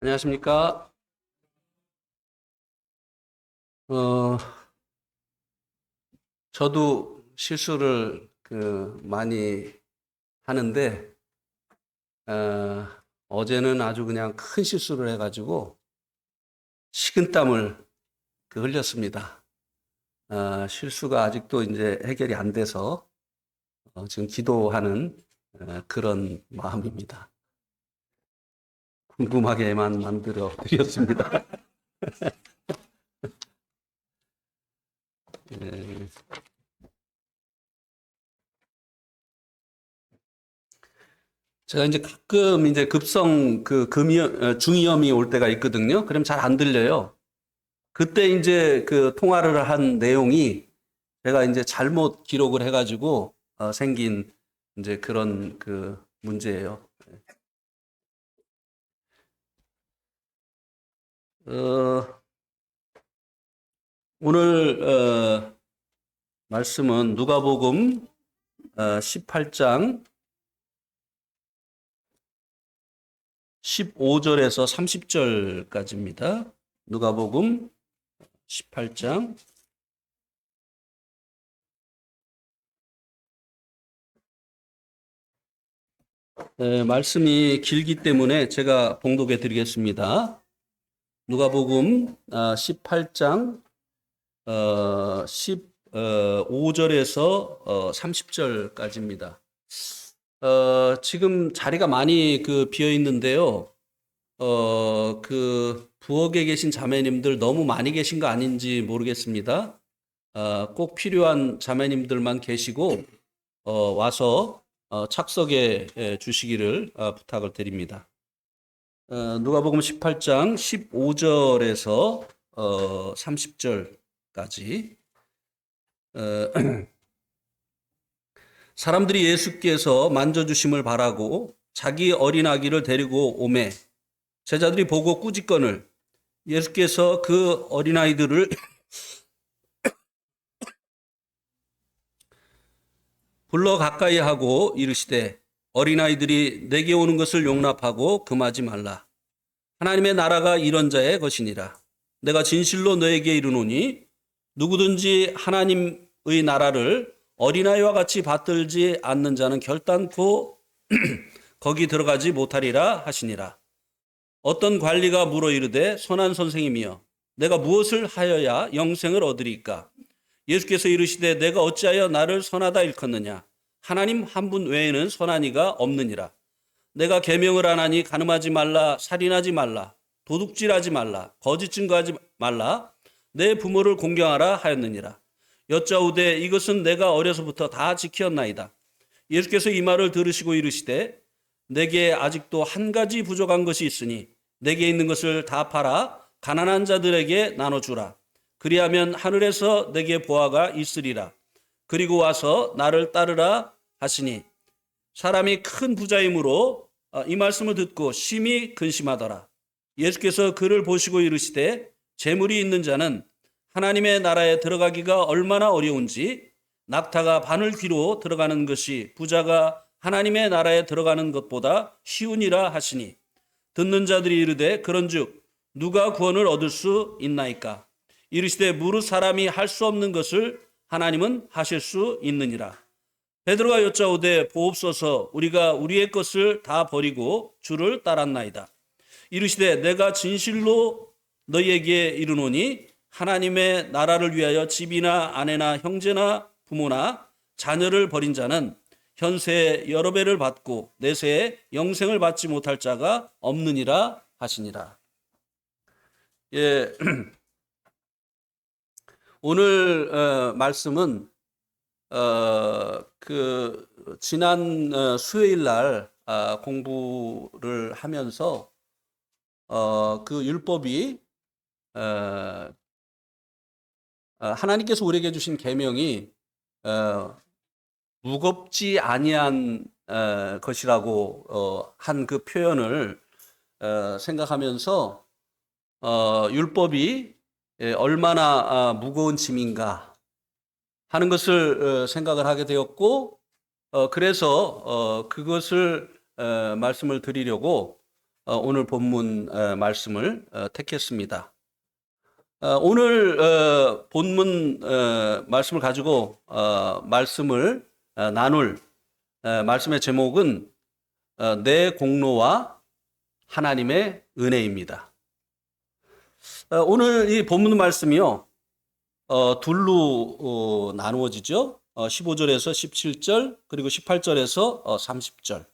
안녕하십니까? 어, 저도 실수를 많이 하는데, 어제는 아주 그냥 큰 실수를 해가지고 식은땀을 흘렸습니다. 실수가 아직도 이제 해결이 안 돼서 지금 기도하는 그런 마음입니다. 궁금하게만 만들어 드렸습니다. 예, 제가 이제 가끔 이제 급성 중이염이 올 때가 있거든요. 그럼 잘 안 들려요. 그때 이제 그 통화를 한 내용이 제가 이제 잘못 기록을 해가지고 생긴 이제 그런 문제예요. 어, 오늘 말씀은 누가복음 18장 15절에서 30절까지입니다. 누가복음 18장. 말씀이 길기 때문에 제가 봉독해 드리겠습니다. 누가복음 18장 15절에서 30절까지입니다. 지금 자리가 많이 비어 있는데요. 부엌에 계신 자매님들 너무 많이 계신 거 아닌지 모르겠습니다. 꼭 필요한 자매님들만 계시고, 와서 착석해 주시기를 부탁을 드립니다. 누가복음 18장 15절에서 30절까지. 사람들이 예수께서 만져주심을 바라고 자기 어린 아기를 데리고 오매 제자들이 보고 꾸짖거늘 예수께서 그 어린아이들을 불러 가까이 하고 이르시되 어린아이들이 내게 오는 것을 용납하고 금하지 말라. 하나님의 나라가 이런 자의 것이니라. 내가 진실로 너에게 이르노니 누구든지 하나님의 나라를 어린아이와 같이 받들지 않는 자는 결단코 거기 들어가지 못하리라 하시니라. 어떤 관리가 물어 이르되 선한 선생님이여 내가 무엇을 하여야 영생을 얻으리까? 예수께서 이르시되 내가 어찌하여 나를 선하다 일컫느냐? 하나님 한 분 외에는 선한 이가 없느니라. 내가 계명을 안 하니 간음하지 말라, 살인하지 말라, 도둑질하지 말라, 거짓 증거하지 말라, 내 부모를 공경하라 하였느니라. 여짜오되 이것은 내가 어려서부터 다 지켰나이다. 예수께서 이 말을 들으시고 이르시되 내게 아직도 한 가지 부족한 것이 있으니 내게 있는 것을 다 팔아 가난한 자들에게 나눠주라. 그리하면 하늘에서 내게 보화가 있으리라. 그리고 와서 나를 따르라 하시니 사람이 큰 부자이므로 이 말씀을 듣고 심히 근심하더라. 예수께서 그를 보시고 이르시되 재물이 있는 자는 하나님의 나라에 들어가기가 얼마나 어려운지 낙타가 바늘귀로 들어가는 것이 부자가 하나님의 나라에 들어가는 것보다 쉬우니라 하시니 듣는 자들이 이르되 그런즉 누가 구원을 얻을 수 있나이까? 이르시되 무릇 사람이 할 수 없는 것을 하나님은 하실 수 있느니라. 베드로가 여짜오되 보옵소서 우리가 우리의 것을 다 버리고 주를 따랐나이다. 이르시되 내가 진실로 너희에게 이르노니 하나님의 나라를 위하여 집이나 아내나 형제나 부모나 자녀를 버린 자는 현세에 여러 배를 받고 내세에 영생을 받지 못할 자가 없느니라 하시니라. 예, 오늘 말씀은 지난 수요일 날 공부를 하면서 그 율법이 하나님께서 우리에게 주신 계명이 무겁지 아니한 것이라고 한 그 표현을 생각하면서 율법이 얼마나 무거운 짐인가 하는 것을 생각을 하게 되었고 그래서 그것을 말씀을 드리려고 오늘 본문 말씀을 택했습니다. 오늘 본문 말씀을 가지고 말씀을 나눌 말씀의 제목은 내 공로와 하나님의 은혜입니다. 오늘 이 본문 말씀이요, 둘로 나누어지죠. 15절에서 17절, 그리고 18절에서 30절.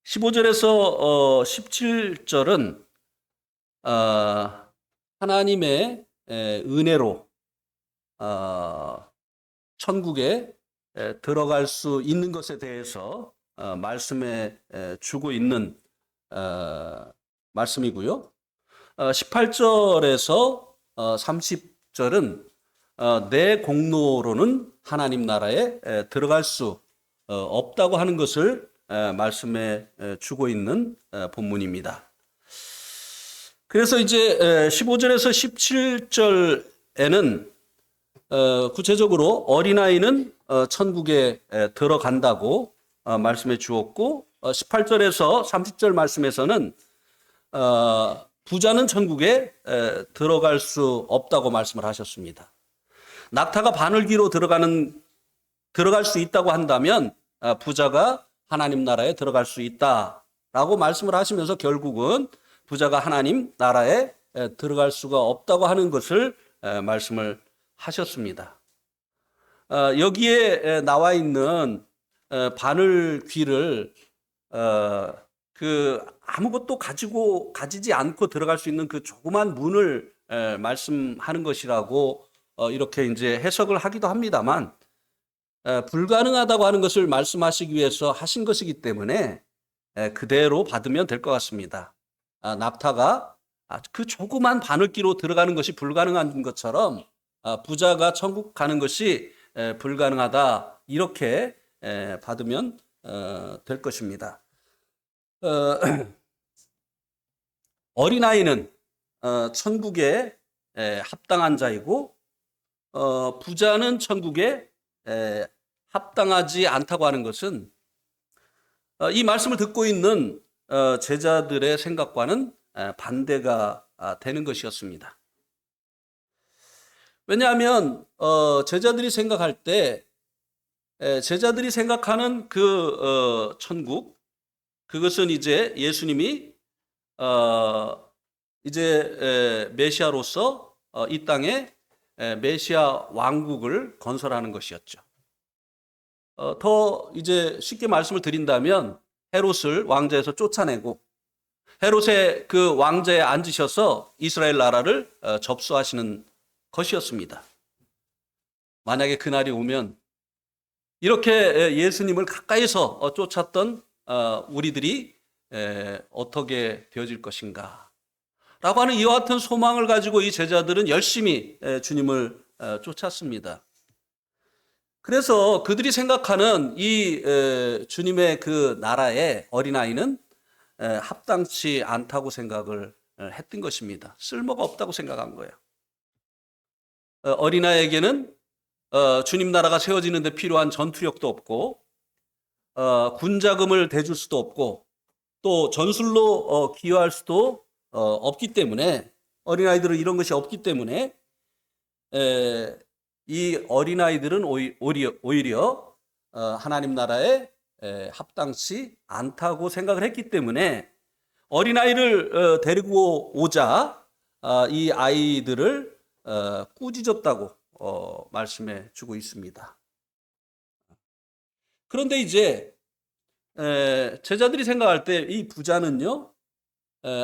15절에서 17절은 하나님의 은혜로 천국에 들어갈 수 있는 것에 대해서 말씀해 주고 있는 말씀이고요. 18절에서 30절은 내 공로로는 하나님 나라에 들어갈 수 없다고 하는 것을 말씀해 주고 있는 본문입니다. 그래서 이제 15절에서 17절에는 구체적으로 어린아이는 천국에 들어간다고 말씀해 주었고, 18절에서 30절 말씀에서는 부자는 천국에 들어갈 수 없다고 말씀을 하셨습니다. 낙타가 바늘귀로 들어갈 수 있다고 한다면 부자가 하나님 나라에 들어갈 수 있다라고 말씀을 하시면서 결국은 부자가 하나님 나라에 들어갈 수가 없다고 하는 것을 말씀을 하셨습니다. 여기에 나와 있는 바늘귀를 아무것도 가지지 않고 들어갈 수 있는 그 조그만 문을 말씀하는 것이라고 이렇게 이제 해석을 하기도 합니다만, 불가능하다고 하는 것을 말씀하시기 위해서 하신 것이기 때문에 그대로 받으면 될 것 같습니다. 낙타가 그 조그만 바늘귀로 들어가는 것이 불가능한 것처럼 부자가 천국 가는 것이 불가능하다, 이렇게 받으면 될 것입니다. 어린아이는 천국에 합당한 자이고, 부자는 천국에 합당하지 않다고 하는 것은 이 말씀을 듣고 있는 제자들의 생각과는 반대가 되는 것이었습니다. 왜냐하면 제자들이 생각할 때 제자들이 생각하는 그 천국, 그것은 이제 예수님이 이제 메시아로서 이 땅에 메시아 왕국을 건설하는 것이었죠. 더 이제 쉽게 말씀을 드린다면 헤롯을 왕좌에서 쫓아내고 헤롯의 그 왕좌에 앉으셔서 이스라엘 나라를 접수하시는 것이었습니다. 만약에 그날이 오면 이렇게 예수님을 가까이서 쫓았던 우리들이 어떻게 되어질 것인가 라고 하는 이와 같은 소망을 가지고 이 제자들은 열심히 주님을 쫓았습니다. 그래서 그들이 생각하는 이 주님의 그 나라의 어린아이는 합당치 않다고 생각을 했던 것입니다. 쓸모가 없다고 생각한 거예요. 어린아이에게는 주님 나라가 세워지는 데 필요한 전투력도 없고, 군자금을 대줄 수도 없고, 또 전술로 기여할 수도 없기 때문에, 어린아이들은 이런 것이 없기 때문에 이 어린아이들은 오히려 하나님 나라에 합당치 않다고 생각을 했기 때문에 어린아이를 데리고 오자 이 아이들을 꾸짖었다고 말씀해 주고 있습니다. 그런데 이제 제자들이 생각할 때 이 부자는요,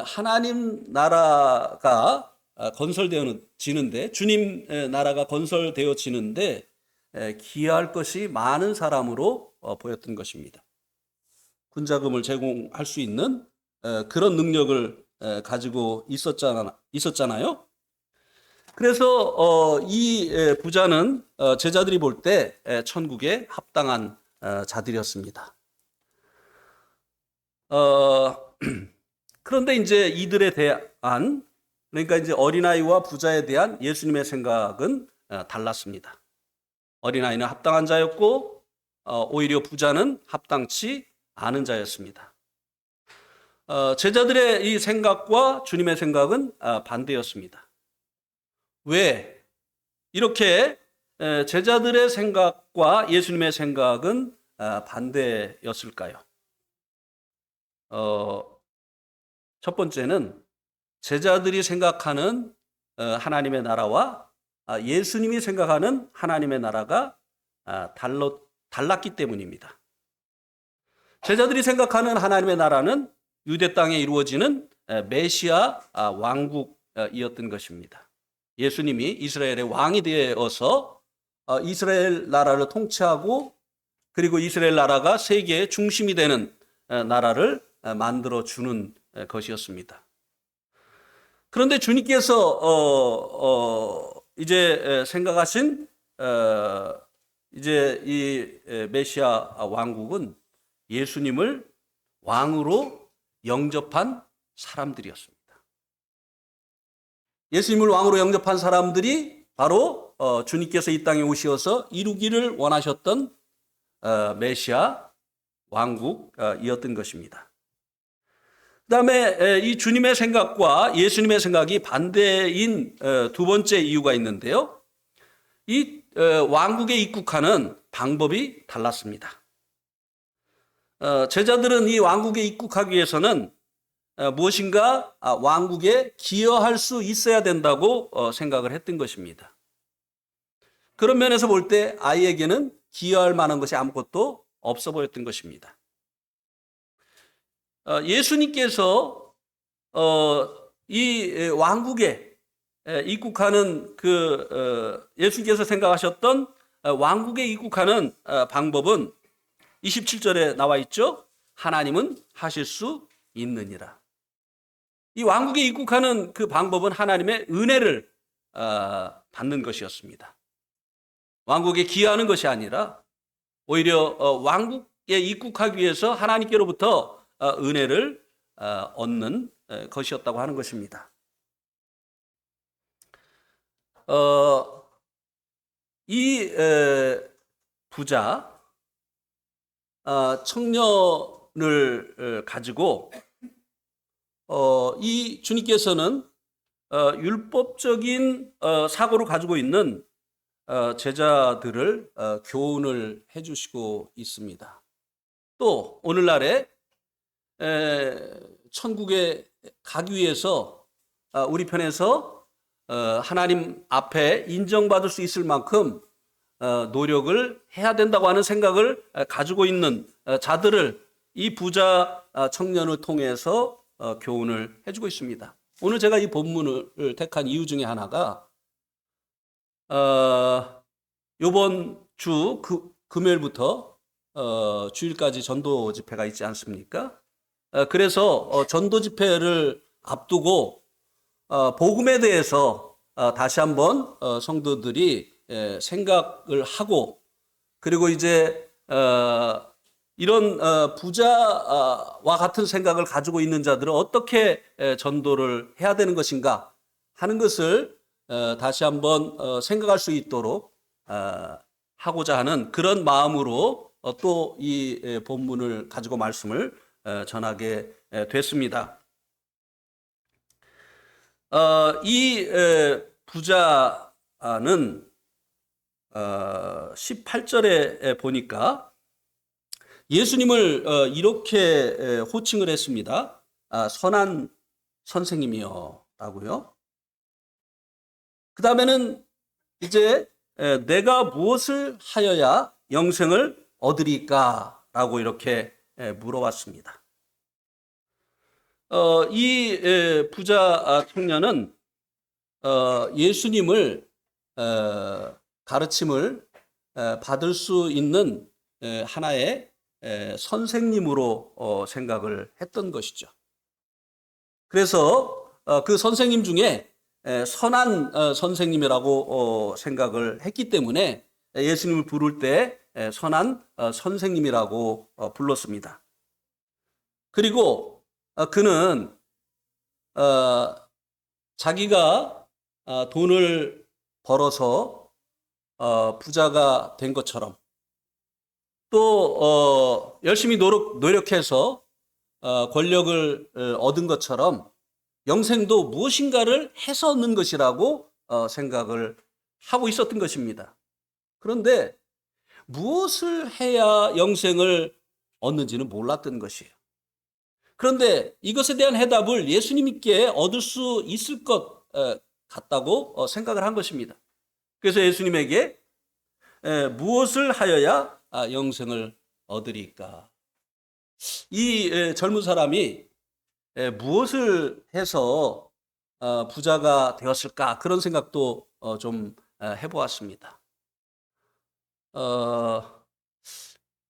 하나님 나라가 건설되어지는데, 주님 나라가 건설되어지는데 기여할 것이 많은 사람으로 보였던 것입니다. 군자금을 제공할 수 있는 그런 능력을 가지고 있었잖아요. 그래서 이 부자는 제자들이 볼 때 천국에 합당한 자들이었습니다. 그런데 이제 이들에 대한, 그러니까 이제 어린아이와 부자에 대한 예수님의 생각은 달랐습니다. 어린아이는 합당한 자였고 오히려 부자는 합당치 않은 자였습니다. 제자들의 이 생각과 주님의 생각은 반대였습니다. 왜 이렇게 제자들의 생각과 예수님의 생각은 반대였을까요? 첫 번째는 제자들이 생각하는 하나님의 나라와 예수님이 생각하는 하나님의 나라가 달랐기 때문입니다. 제자들이 생각하는 하나님의 나라는 유대 땅에 이루어지는 메시아 왕국이었던 것입니다. 예수님이 이스라엘의 왕이 되어서 이스라엘 나라를 통치하고 그리고 이스라엘 나라가 세계의 중심이 되는 나라를 만들어 주는 것이었습니다. 그런데 주님께서 이제 생각하신 이제 이 메시아 왕국은 예수님을 왕으로 영접한 사람들이었습니다. 예수님을 왕으로 영접한 사람들이 바로 주님께서 이 땅에 오셔서 이루기를 원하셨던 메시아 왕국이었던 것입니다. 그 다음에 이 주님의 생각과 예수님의 생각이 반대인 두 번째 이유가 있는데요. 이 왕국에 입국하는 방법이 달랐습니다. 제자들은 이 왕국에 입국하기 위해서는 무엇인가 왕국에 기여할 수 있어야 된다고 생각을 했던 것입니다. 그런 면에서 볼 때 아이에게는 기여할 만한 것이 아무것도 없어 보였던 것입니다. 예수님께서 이 왕국에 입국하는 예수님께서 생각하셨던 왕국에 입국하는 방법은 27절에 나와 있죠. 하나님은 하실 수 있느니라. 이 왕국에 입국하는 그 방법은 하나님의 은혜를 받는 것이었습니다. 왕국에 기여하는 것이 아니라 오히려 왕국에 입국하기 위해서 하나님께로부터 은혜를 얻는 것이었다고 하는 것입니다. 이 부자 청년을 가지고 이 주님께서는 율법적인 사고를 가지고 있는 제자들을 교훈을 해주시고 있습니다. 또 오늘날에 천국에 가기 위해서 우리 편에서 하나님 앞에 인정받을 수 있을 만큼 노력을 해야 된다고 하는 생각을 가지고 있는 자들을 이 부자 청년을 통해서 교훈을 해주고 있습니다. 오늘 제가 이 본문을 택한 이유 중에 하나가 이번 주 금요일부터 주일까지 전도 집회가 있지 않습니까? 그래서 전도 집회를 앞두고 복음에 대해서 다시 한번 성도들이 생각을 하고 그리고 이제 이런 부자와 같은 생각을 가지고 있는 자들은 어떻게 전도를 해야 되는 것인가 하는 것을 다시 한번 생각할 수 있도록 하고자 하는 그런 마음으로 또 이 본문을 가지고 말씀을 전하게 됐습니다. 이 부자는 18절에 보니까 예수님을 이렇게 호칭을 했습니다. 선한 선생님이요 라고요. 그 다음에는 이제 내가 무엇을 하여야 영생을 얻으리까 라고 이렇게 물어봤습니다. 이 부자 청년은 예수님을 가르침을 받을 수 있는 하나의 선생님으로 생각을 했던 것이죠. 그래서 그 선생님 중에 선한 선생님이라고 생각을 했기 때문에 예수님을 부를 때 선한 선생님이라고 불렀습니다. 그리고 그는 자기가 돈을 벌어서 부자가 된 것처럼 또 열심히 노력해서 권력을 얻은 것처럼 영생도 무엇인가를 해서 얻는 것이라고 생각을 하고 있었던 것입니다. 그런데 무엇을 해야 영생을 얻는지는 몰랐던 것이에요. 그런데 이것에 대한 해답을 예수님께 얻을 수 있을 것 같다고 생각을 한 것입니다. 그래서 예수님에게 무엇을 하여야 영생을 얻으리까? 이 젊은 사람이 무엇을 해서 부자가 되었을까? 그런 생각도 좀 해보았습니다.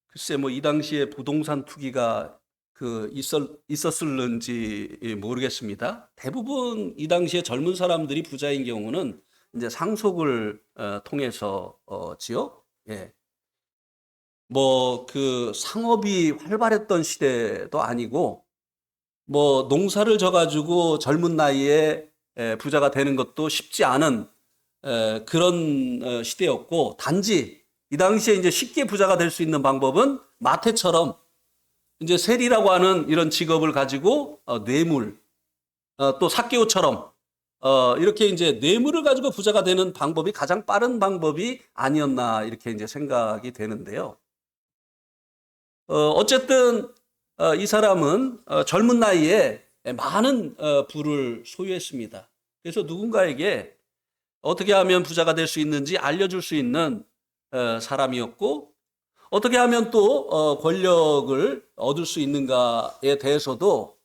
글쎄 뭐 이 당시에 부동산 투기가 있었을는지 모르겠습니다. 대부분 이 당시에 젊은 사람들이 부자인 경우는 이제 상속을 통해서지요. 예. 뭐 그 상업이 활발했던 시대도 아니고 뭐 농사를 져가지고 젊은 나이에 부자가 되는 것도 쉽지 않은 그런 시대였고, 단지 이 당시에 이제 쉽게 부자가 될 수 있는 방법은 마태처럼 이제 세리라고 하는 이런 직업을 가지고 뇌물, 또 삭개오처럼 이렇게 이제 뇌물을 가지고 부자가 되는 방법이 가장 빠른 방법이 아니었나 이렇게 이제 생각이 되는데요. 어쨌든 이 사람은 젊은 나이에 많은 부를 소유했습니다. 그래서 누군가에게 어떻게 하면 부자가 될 수 있는지 알려줄 수 있는 사람이었고, 어떻게 하면 또 권력을 얻을 수 있는가에 대해서도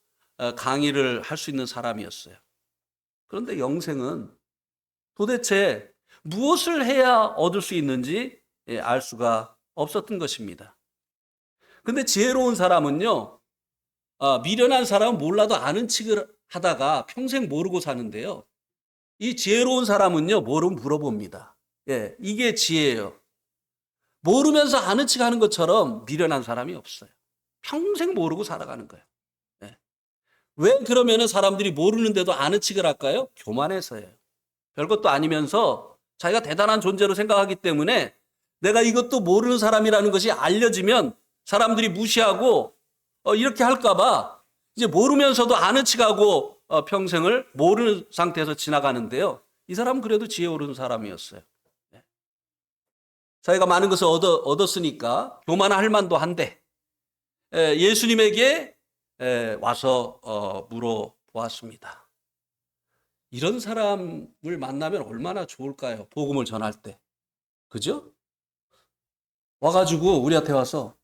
강의를 할 수 있는 사람이었어요. 그런데 영생은 도대체 무엇을 해야 얻을 수 있는지 알 수가 없었던 것입니다. 근데 지혜로운 사람은요, 미련한 사람은 몰라도 아는 척을 하다가 평생 모르고 사는데요. 이 지혜로운 사람은요, 모르면 물어봅니다. 예, 이게 지혜예요. 모르면서 아는 척 하는 것처럼 미련한 사람이 없어요. 평생 모르고 살아가는 거예요. 예. 왜 그러면은 사람들이 모르는데도 아는 척을 할까요? 교만해서예요. 별것도 아니면서 자기가 대단한 존재로 생각하기 때문에 내가 이것도 모르는 사람이라는 것이 알려지면 사람들이 무시하고 이렇게 할까봐 이제 모르면서도 아는 척하고 평생을 모르는 상태에서 지나가는데요. 이 사람은 그래도 지혜로운 사람이었어요. 자기가 많은 것을 얻었으니까 교만할 만도 한데 예수님에게 와서 물어보았습니다. 이런 사람을 만나면 얼마나 좋을까요? 복음을 전할 때. 그죠? 와가지고 우리한테 와서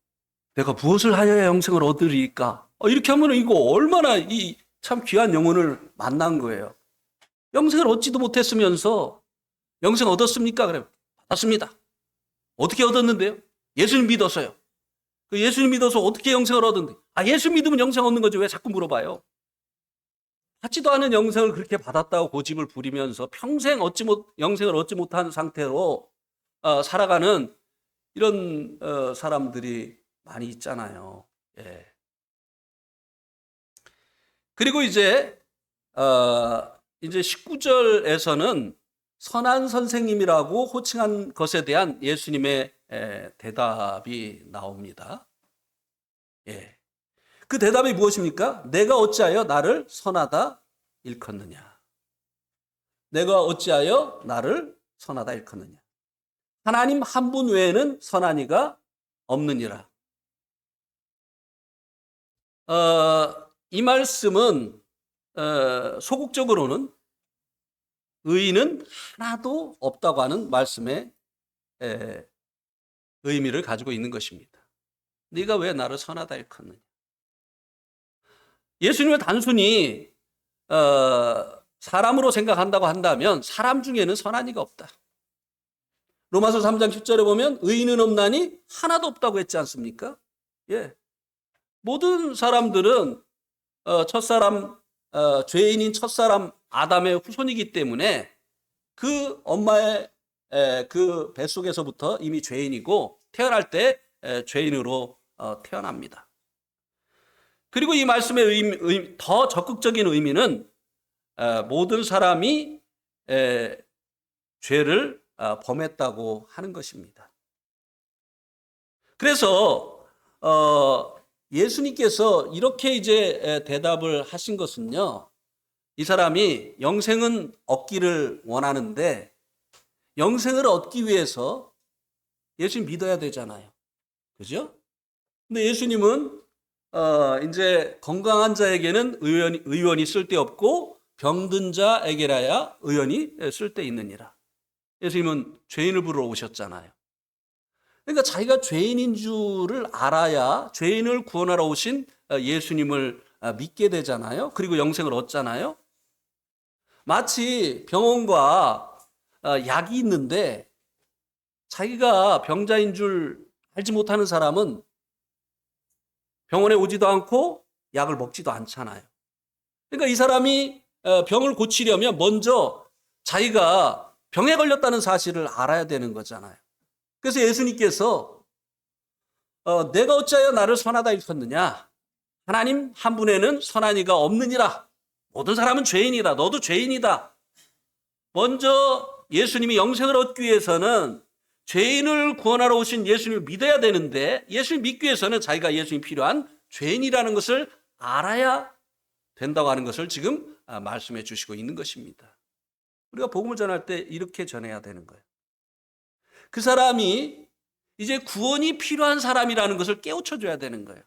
내가 무엇을 하여야 영생을 얻으리까? 이렇게 하면 이거 얼마나 이 참 귀한 영혼을 만난 거예요. 영생을 얻지도 못했으면서 영생 얻었습니까? 그래 받았습니다. 어떻게 얻었는데요? 예수님 믿었어요. 그 예수님 믿어서 어떻게 영생을 얻었는데? 예수 믿으면 영생 얻는 거지 왜 자꾸 물어봐요? 받지도 않은 영생을 그렇게 받았다고 고집을 부리면서 평생 영생을 얻지 못한 상태로 살아가는 이런 사람들이 많이 있잖아요. 예. 그리고 이제 19절에서는 선한 선생님이라고 호칭한 것에 대한 예수님의 대답이 나옵니다. 예. 그 대답이 무엇입니까? 내가 어찌하여 나를 선하다 일컫느냐? 내가 어찌하여 나를 선하다 일컫느냐? 하나님 한 분 외에는 선한 이가 없느니라. 이 말씀은 소극적으로는 의인은 하나도 없다고 하는 말씀의 의미를 가지고 있는 것입니다. 네가 왜 나를 선하다 일컫느냐? 예수님을 단순히 사람으로 생각한다고 한다면 사람 중에는 선한 이가 없다. 로마서 3장 10절에 보면 의인은 없나니 하나도 없다고 했지 않습니까? 예. 모든 사람들은 죄인인 첫사람 아담의 후손이기 때문에 그 엄마의 그 뱃속에서부터 이미 죄인이고 태어날 때 죄인으로 태어납니다. 그리고 이 말씀의 더 적극적인 의미는 모든 사람이 죄를 범했다고 하는 것입니다. 그래서 예수님께서 이렇게 이제 대답을 하신 것은요, 이 사람이 영생은 얻기를 원하는데 영생을 얻기 위해서 예수님 믿어야 되잖아요. 그죠? 근데 예수님은 이제 건강한 자에게는 의원이 쓸데없고 병든 자에게라야 의원이 쓸데있느니라. 예수님은 죄인을 부르러 오셨잖아요. 그러니까 자기가 죄인인 줄을 알아야 죄인을 구원하러 오신 예수님을 믿게 되잖아요. 그리고 영생을 얻잖아요. 마치 병원과 약이 있는데 자기가 병자인 줄 알지 못하는 사람은 병원에 오지도 않고 약을 먹지도 않잖아요. 그러니까 이 사람이 병을 고치려면 먼저 자기가 병에 걸렸다는 사실을 알아야 되는 거잖아요. 그래서 예수님께서 내가 어찌하여 나를 선하다 일컫느냐? 하나님 한 분에는 선한 이가 없느니라. 모든 사람은 죄인이다. 너도 죄인이다. 먼저 예수님이 영생을 얻기 위해서는 죄인을 구원하러 오신 예수님을 믿어야 되는데 예수님 믿기 위해서는 자기가 예수님이 필요한 죄인이라는 것을 알아야 된다고 하는 것을 지금 말씀해 주시고 있는 것입니다. 우리가 복음을 전할 때 이렇게 전해야 되는 거예요. 그 사람이 이제 구원이 필요한 사람이라는 것을 깨우쳐 줘야 되는 거예요.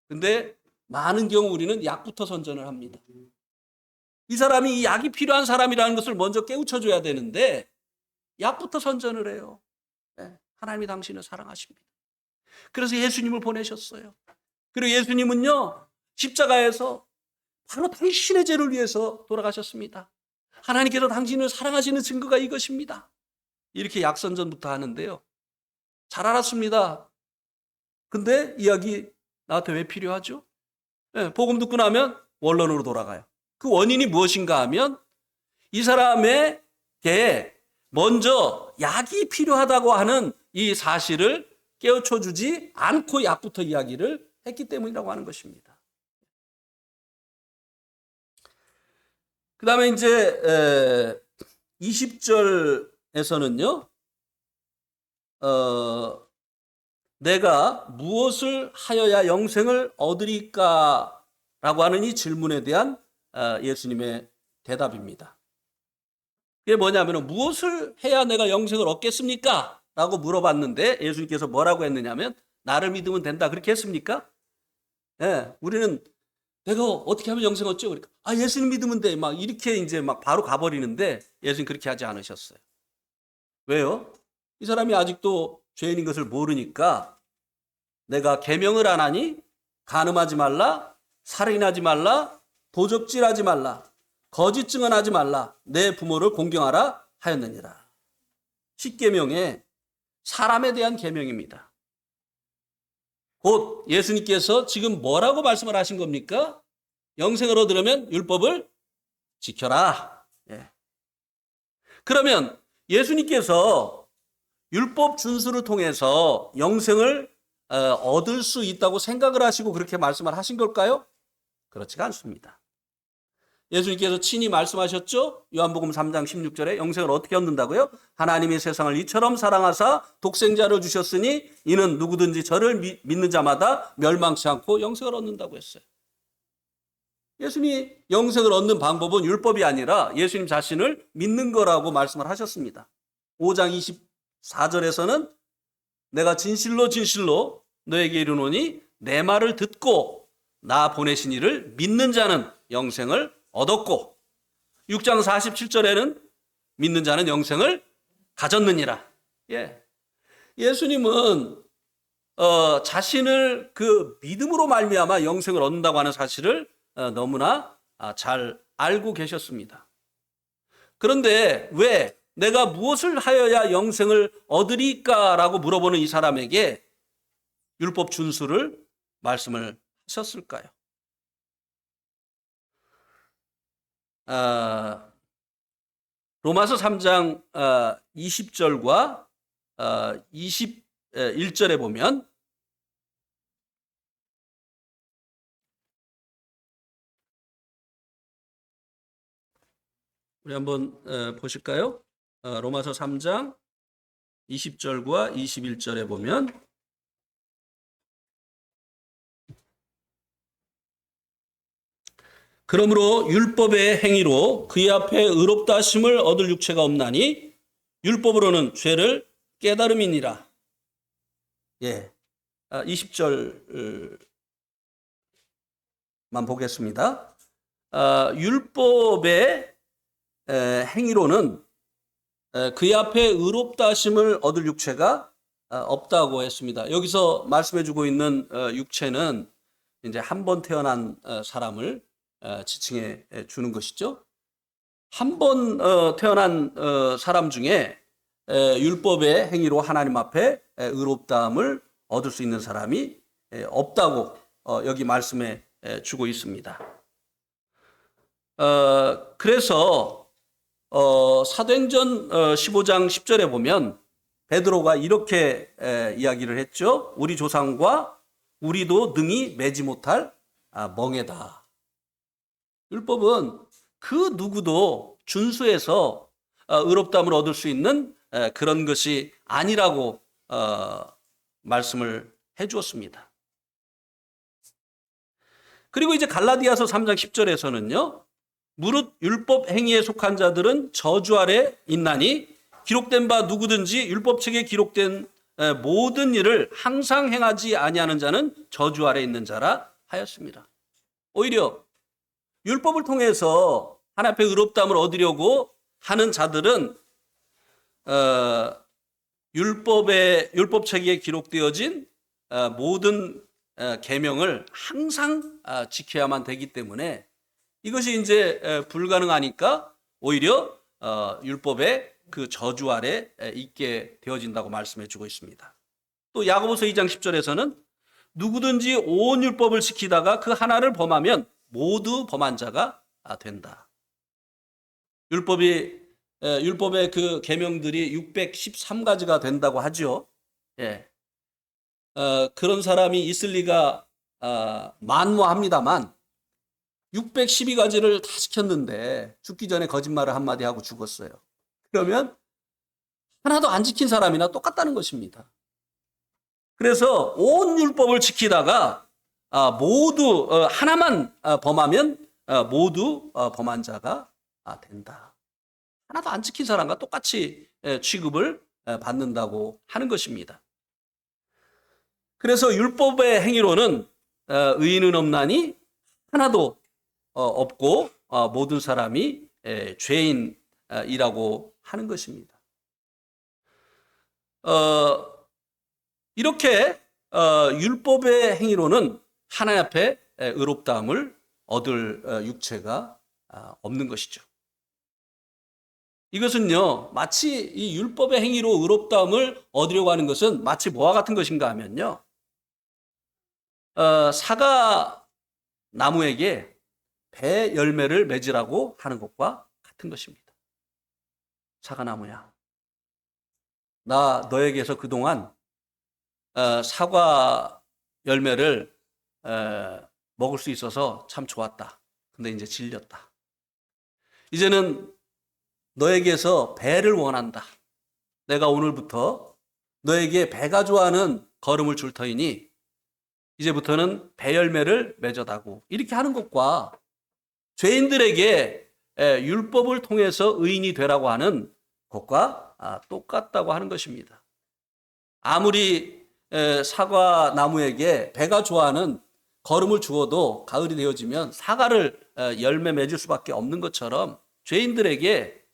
근데 많은 경우 우리는 약부터 선전을 합니다. 이 사람이 이 약이 필요한 사람이라는 것을 먼저 깨우쳐 줘야 되는데 약부터 선전을 해요. 네, 하나님이 당신을 사랑하십니다. 그래서 예수님을 보내셨어요. 그리고 예수님은요, 십자가에서 바로 당신의 죄를 위해서 돌아가셨습니다. 하나님께서 당신을 사랑하시는 증거가 이것입니다. 이렇게 약선전부터 하는데요. 잘 알았습니다. 근데 이야기 나한테 왜 필요하죠? 네, 복음 듣고 나면 원론으로 돌아가요. 그 원인이 무엇인가 하면 이 사람에게 먼저 약이 필요하다고 하는 이 사실을 깨우쳐 주지 않고 약부터 이야기를 했기 때문이라고 하는 것입니다. 그 다음에 이제 20절에서는요, 내가 무엇을 하여야 영생을 얻으리까? 라고 하는 이 질문에 대한 예수님의 대답입니다. 그게 뭐냐면 무엇을 해야 내가 영생을 얻겠습니까? 라고 물어봤는데 예수님께서 뭐라고 했느냐면 나를 믿으면 된다. 그렇게 했습니까? 네, 우리는 내가 어떻게 하면 영생 얻죠? 그러니까 예수님 믿으면 돼. 막 이렇게 이제 막 바로 가버리는데 예수님 그렇게 하지 않으셨어요. 왜요? 이 사람이 아직도 죄인인 것을 모르니까 내가 계명을 안 하니 간음하지 말라, 살인하지 말라, 도적질하지 말라, 거짓 증언하지 말라, 내 부모를 공경하라 하였느니라. 10계명에 사람에 대한 계명입니다. 곧 예수님께서 지금 뭐라고 말씀을 하신 겁니까? 영생을 얻으려면 율법을 지켜라. 예. 그러면 예수님께서 율법 준수를 통해서 영생을 얻을 수 있다고 생각을 하시고 그렇게 말씀을 하신 걸까요? 그렇지가 않습니다. 예수님께서 친히 말씀하셨죠? 요한복음 3장 16절에 영생을 어떻게 얻는다고요? 하나님이 세상을 이처럼 사랑하사 독생자를 주셨으니 이는 누구든지 저를 믿는 자마다 멸망치 않고 영생을 얻는다고 했어요. 예수님이 영생을 얻는 방법은 율법이 아니라 예수님 자신을 믿는 거라고 말씀을 하셨습니다. 5장 24절에서는 내가 진실로 진실로 너에게 이르노니 내 말을 듣고 나 보내신 이를 믿는 자는 영생을 얻었고 6장 47절에는 믿는 자는 영생을 가졌느니라. 예. 예수님은 자신을 그 믿음으로 말미암아 영생을 얻는다고 하는 사실을 너무나 잘 알고 계셨습니다. 그런데 왜 내가 무엇을 하여야 영생을 얻으리까라고 물어보는 이 사람에게 율법 준수를 말씀을 하셨을까요? 로마서 3장 20절과 21절에 보면 우리 한번 보실까요? 로마서 3장 20절과 21절에 보면 그러므로 율법의 행위로 그의 앞에 의롭다 하심을 얻을 육체가 없나니 율법으로는 죄를 깨달음이니라. 예. 20절만 보겠습니다. 율법의 행위로는 그의 앞에 의롭다 하심을 얻을 육체가 없다고 했습니다. 여기서 말씀해 주고 있는 육체는 이제 한 번 태어난 사람을 지칭해 주는 것이죠. 한 번 태어난 사람 중에 율법의 행위로 하나님 앞에 의롭다함을 얻을 수 있는 사람이 없다고 여기 말씀해 주고 있습니다. 그래서 사도행전 15장 10절에 보면 베드로가 이렇게 이야기를 했죠. 우리 조상과 우리도 능히 매지 못할 멍에다. 율법은 그 누구도 준수해서 의롭다함을 얻을 수 있는 그런 것이 아니라고 말씀을 해 주었습니다. 그리고 이제 갈라디아서 3장 10절에서는요. 무릇 율법 행위에 속한 자들은 저주 아래 있나니 기록된 바 누구든지 율법책에 기록된 모든 일을 항상 행하지 아니하는 자는 저주 아래 있는 자라 하였습니다. 오히려 율법을 통해서 하나님 앞에 의롭다함을 얻으려고 하는 자들은 율법책에 기록되어진 모든 계명을 항상 지켜야만 되기 때문에 이것이 이제 불가능하니까 오히려 율법의 그 저주 아래 있게 되어진다고 말씀해 주고 있습니다. 또 야고보서 2장 10절에서는 누구든지 온 율법을 지키다가 그 하나를 범하면 모두 범한 자가 된다. 율법의 그 계명들이 613가지가 된다고 하죠. 예. 그런 사람이 있을 리가 만무합니다만 612가지를 다 지켰는데 죽기 전에 거짓말을 한마디 하고 죽었어요. 그러면 하나도 안 지킨 사람이나 똑같다는 것입니다. 그래서 온 율법을 지키다가 모두 하나만 범하면 모두 범한 자가 된다. 하나도 안 지킨 사람과 똑같이 취급을 받는다고 하는 것입니다. 그래서 율법의 행위로는 의인은 없나니 하나도 없고 모든 사람이 죄인이라고 하는 것입니다. 이렇게 율법의 행위로는 하나님 앞에 의롭다함을 얻을 육체가 없는 것이죠. 이것은요, 마치 이 율법의 행위로 의롭다함을 얻으려고 하는 것은 마치 뭐와 같은 것인가 하면요, 사과 나무에게 배 열매를 맺으라고 하는 것과 같은 것입니다. 사과나무야, 나 너에게서 그동안 사과 열매를 먹을 수 있어서 참 좋았다. 근데 이제 질렸다. 이제는 너에게서 배를 원한다. 내가 오늘부터 너에게 배가 좋아하는 걸음을 줄 터이니 이제부터는 배 열매를 맺어다고. 이렇게 하는 것과 죄인들에게 율법을 통해서 의인이 되라고 하는 것과 똑같다고 하는 것입니다. 아무리 사과나무에게 배가 좋아하는 걸음을 주어도 가을이 되어지면 사과를 열매 맺을 수밖에 없는 것처럼 죄인들에게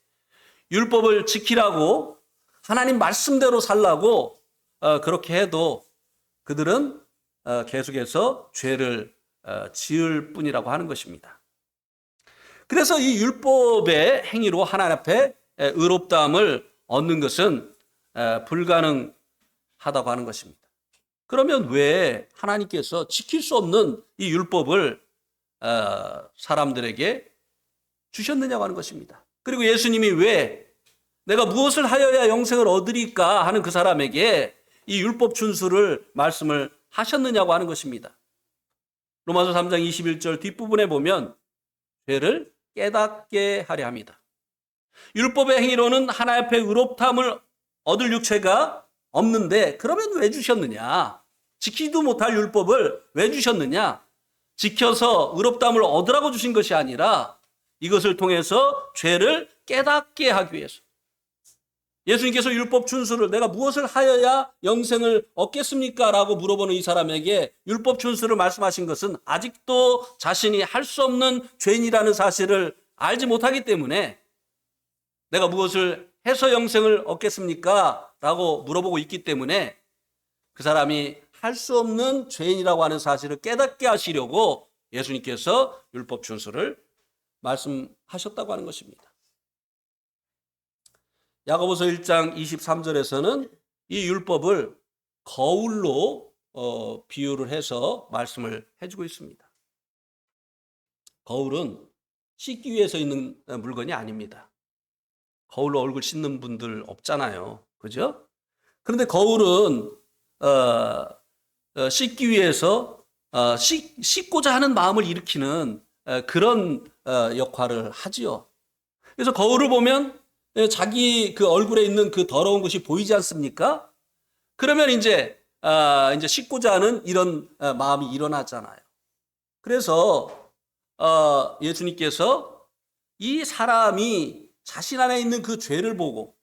율법을 지키라고 하나님 말씀대로 살라고 그렇게 해도 그들은 계속해서 죄를 지을 뿐이라고 하는 것입니다. 그래서 이 율법의 행위로 하나님 앞에 의롭다함을 얻는 것은 불가능하다고 하는 것입니다. 그러면 왜 하나님께서 지킬 수 없는 이 율법을 사람들에게 주셨느냐고 하는 것입니다. 그리고 예수님이 왜 내가 무엇을 하여야 영생을 얻으리까 하는 그 사람에게 이 율법 준수를 말씀을 하셨느냐고 하는 것입니다. 로마서 3장 21절 뒷부분에 보면 죄를 깨닫게 하려 합니다. 율법의 행위로는 하나님 앞에 의롭다함을 얻을 육체가 없는데 그러면 왜 주셨느냐? 지키지도 못할 율법을 왜 주셨느냐? 지켜서 의롭다함을 얻으라고 주신 것이 아니라 이것을 통해서 죄를 깨닫게 하기 위해서. 예수님께서 율법 준수를 내가 무엇을 하여야 영생을 얻겠습니까? 라고 물어보는 이 사람에게 율법 준수를 말씀하신 것은 아직도 자신이 할 수 없는 죄인이라는 사실을 알지 못하기 때문에 내가 무엇을 해서 영생을 얻겠습니까? 라고 물어보고 있기 때문에 그 사람이 할 수 없는 죄인이라고 하는 사실을 깨닫게 하시려고 예수님께서 율법 준수를 말씀하셨다고 하는 것입니다. 야고보서 1장 23절에서는 이 율법을 거울로 비유를 해서 말씀을 해주고 있습니다. 거울은 씻기 위해서 있는 물건이 아닙니다. 거울로 얼굴 씻는 분들 없잖아요. 그죠? 그런데 거울은 씻기 위해서 씻고자 하는 마음을 일으키는 그런 역할을 하지요. 그래서 거울을 보면 자기 그 얼굴에 있는 그 더러운 것이 보이지 않습니까? 그러면 이제 씻고자 하는 이런 마음이 일어나잖아요. 그래서 예수님께서 이 사람이 자신 안에 있는 그 죄를 보고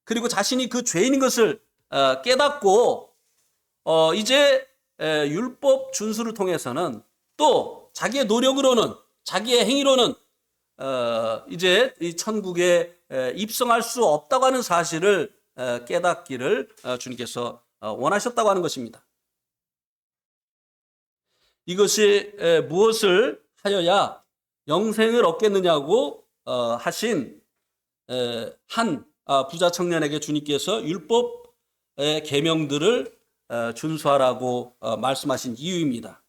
그리고 자신이 그 죄인인 것을 깨닫고 이제 율법 준수를 통해서는 또 자기의 노력으로는 자기의 행위로는 이제 이 천국에 입성할 수 없다고 하는 사실을 깨닫기를 주님께서 원하셨다고 하는 것입니다. 이것이 무엇을 하여야 영생을 얻겠느냐고 하신 한 부자 청년에게 주님께서 율법의 계명들을 준수하라고 말씀하신 이유입니다.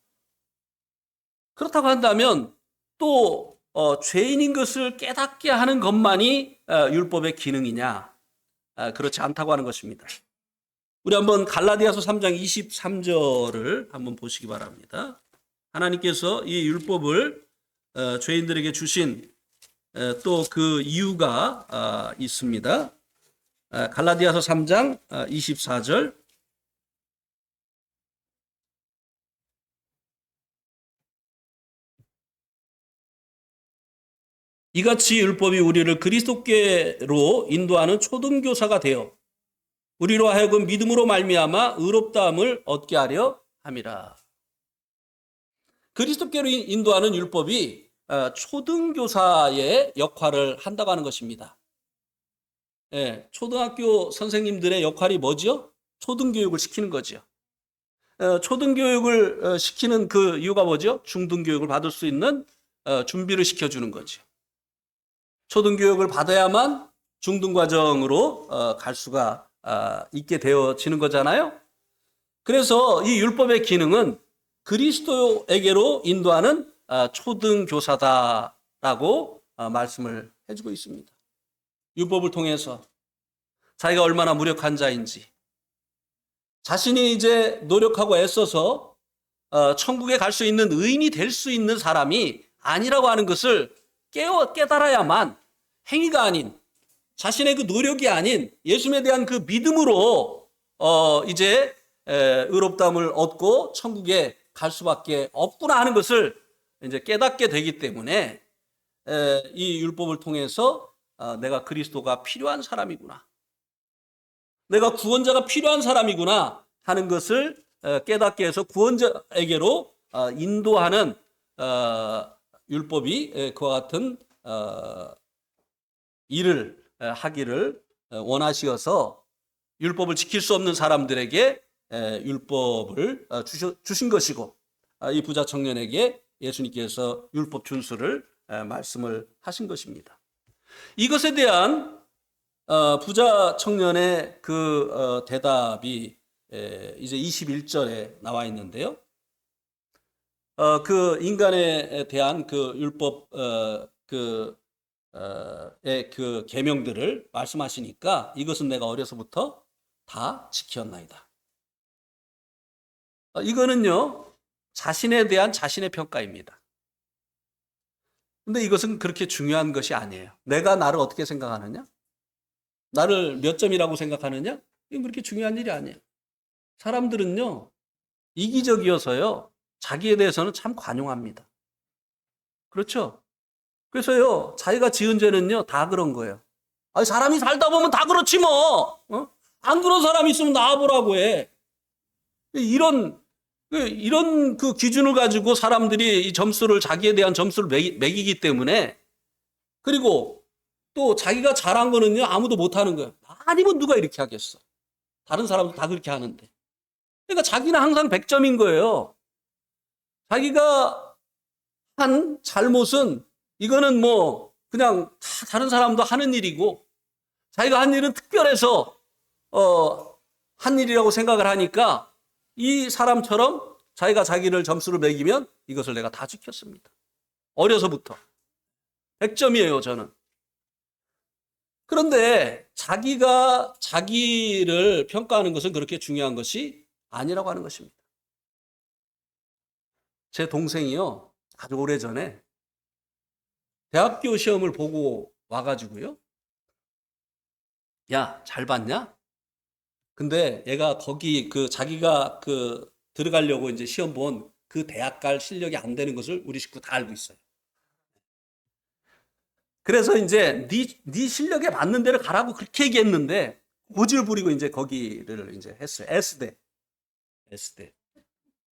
그렇다고 한다면 또 죄인인 것을 깨닫게 하는 것만이 율법의 기능이냐? 그렇지 않다고 하는 것입니다. 우리 한번 갈라디아서 3장 23절을 한번 보시기 바랍니다. 하나님께서 이 율법을 죄인들에게 주신 또 그 이유가 있습니다. 갈라디아서 3장 24절. 이같이 율법이 우리를 그리스도께로 인도하는 초등교사가 되어 우리로 하여금 믿음으로 말미암아 의롭다함을 얻게 하려 함이라. 그리스도께로 인도하는 율법이 초등교사의 역할을 한다고 하는 것입니다. 초등학교 선생님들의 역할이 뭐죠? 초등교육을 시키는 거죠. 초등교육을 시키는 그 이유가 뭐죠? 중등교육을 받을 수 있는 준비를 시켜주는 거죠. 초등교육을 받아야만 중등과정으로 갈 수가 있게 되어지는 거잖아요. 그래서 이 율법의 기능은 그리스도에게로 인도하는 초등교사다라고 말씀을 해주고 있습니다. 율법을 통해서 자기가 얼마나 무력한 자인지, 자신이 이제 노력하고 애써서 천국에 갈 수 있는 의인이 될 수 있는 사람이 아니라고 하는 것을 깨달아야만 행위가 아닌 자신의 그 노력이 아닌 예수님에 대한 그 믿음으로 이제 의롭다함을 얻고 천국에 갈 수밖에 없구나 하는 것을 이제 깨닫게 되기 때문에 이 율법을 통해서 내가 그리스도가 필요한 사람이구나, 내가 구원자가 필요한 사람이구나 하는 것을 깨닫게 해서 구원자에게로 인도하는 율법이 그와 같은 일을 하기를 원하시어서 율법을 지킬 수 없는 사람들에게 율법을 주신 것이고, 이 부자 청년에게 예수님께서 율법 준수를 말씀을 하신 것입니다. 이것에 대한 부자 청년의 그 대답이 이제 21절에 나와 있는데요. 그 인간에 대한 그 율법의 그 계명들을 말씀하시니까 이것은 내가 어려서부터 다 지켰나이다. 이거는요, 자신에 대한 자신의 평가입니다. 근데 이것은 그렇게 중요한 것이 아니에요. 내가 나를 어떻게 생각하느냐? 나를 몇 점이라고 생각하느냐? 이건 그렇게 중요한 일이 아니에요. 사람들은요, 이기적이어서요, 자기에 대해서는 참 관용합니다. 그렇죠? 그래서요, 자기가 지은 죄는요, 다 그런 거예요. 아니, 사람이 살다 보면 다 그렇지 뭐. 안 그런 사람 있으면 나와보라고 해. 이런 그 기준을 가지고 사람들이 이 점수를, 자기에 대한 점수를 매기기 때문에, 그리고 또 자기가 잘한 거는요, 아무도 못하는 거예요. 아니면 누가 이렇게 하겠어. 다른 사람도 다 그렇게 하는데. 그러니까 자기는 항상 100점인 거예요. 자기가 한 잘못은, 이거는 뭐 그냥 다 다른 사람도 하는 일이고, 자기가 한 일은 특별해서 한 일이라고 생각을 하니까, 이 사람처럼 자기가 자기를 점수를 매기면 이것을 내가 다 지켰습니다. 어려서부터 100점이에요, 저는. 그런데 자기가 자기를 평가하는 것은 그렇게 중요한 것이 아니라고 하는 것입니다. 제 동생이요, 아주 오래전에 대학교 시험을 보고 와가지고요, 야, 잘 봤냐? 근데 얘가 거기 자기가 들어가려고 이제 시험 본 그 대학 갈 실력이 안 되는 것을 우리 식구 다 알고 있어요. 그래서 이제 네 실력에 맞는 데를 가라고 그렇게 얘기했는데, 고집을 부리고 이제 거기를 이제 했어요. S대.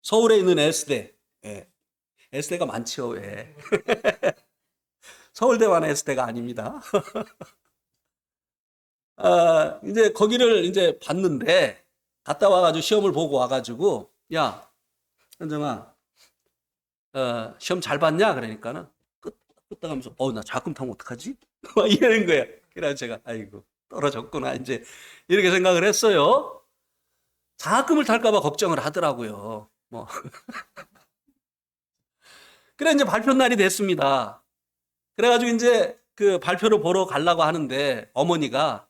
서울에 있는 S대. 예. S대가 많죠. 예. 서울대만 S대가 아닙니다. 이제 거기를 이제 봤는데, 갔다 와가지고 시험을 보고 와가지고, 야, 현정아, 시험 잘 봤냐? 그러니까는 끄떡하면서, 나 작금 타면 어떡하지? 막 이러는 거야. 그래서 제가, 아이고, 떨어졌구나. 이제 이렇게 생각을 했어요. 장학금을 탈까봐 걱정을 하더라고요. 뭐. 그래, 이제 발표 날이 됐습니다. 그래가지고 이제 그 발표를 보러 가려고 하는데, 어머니가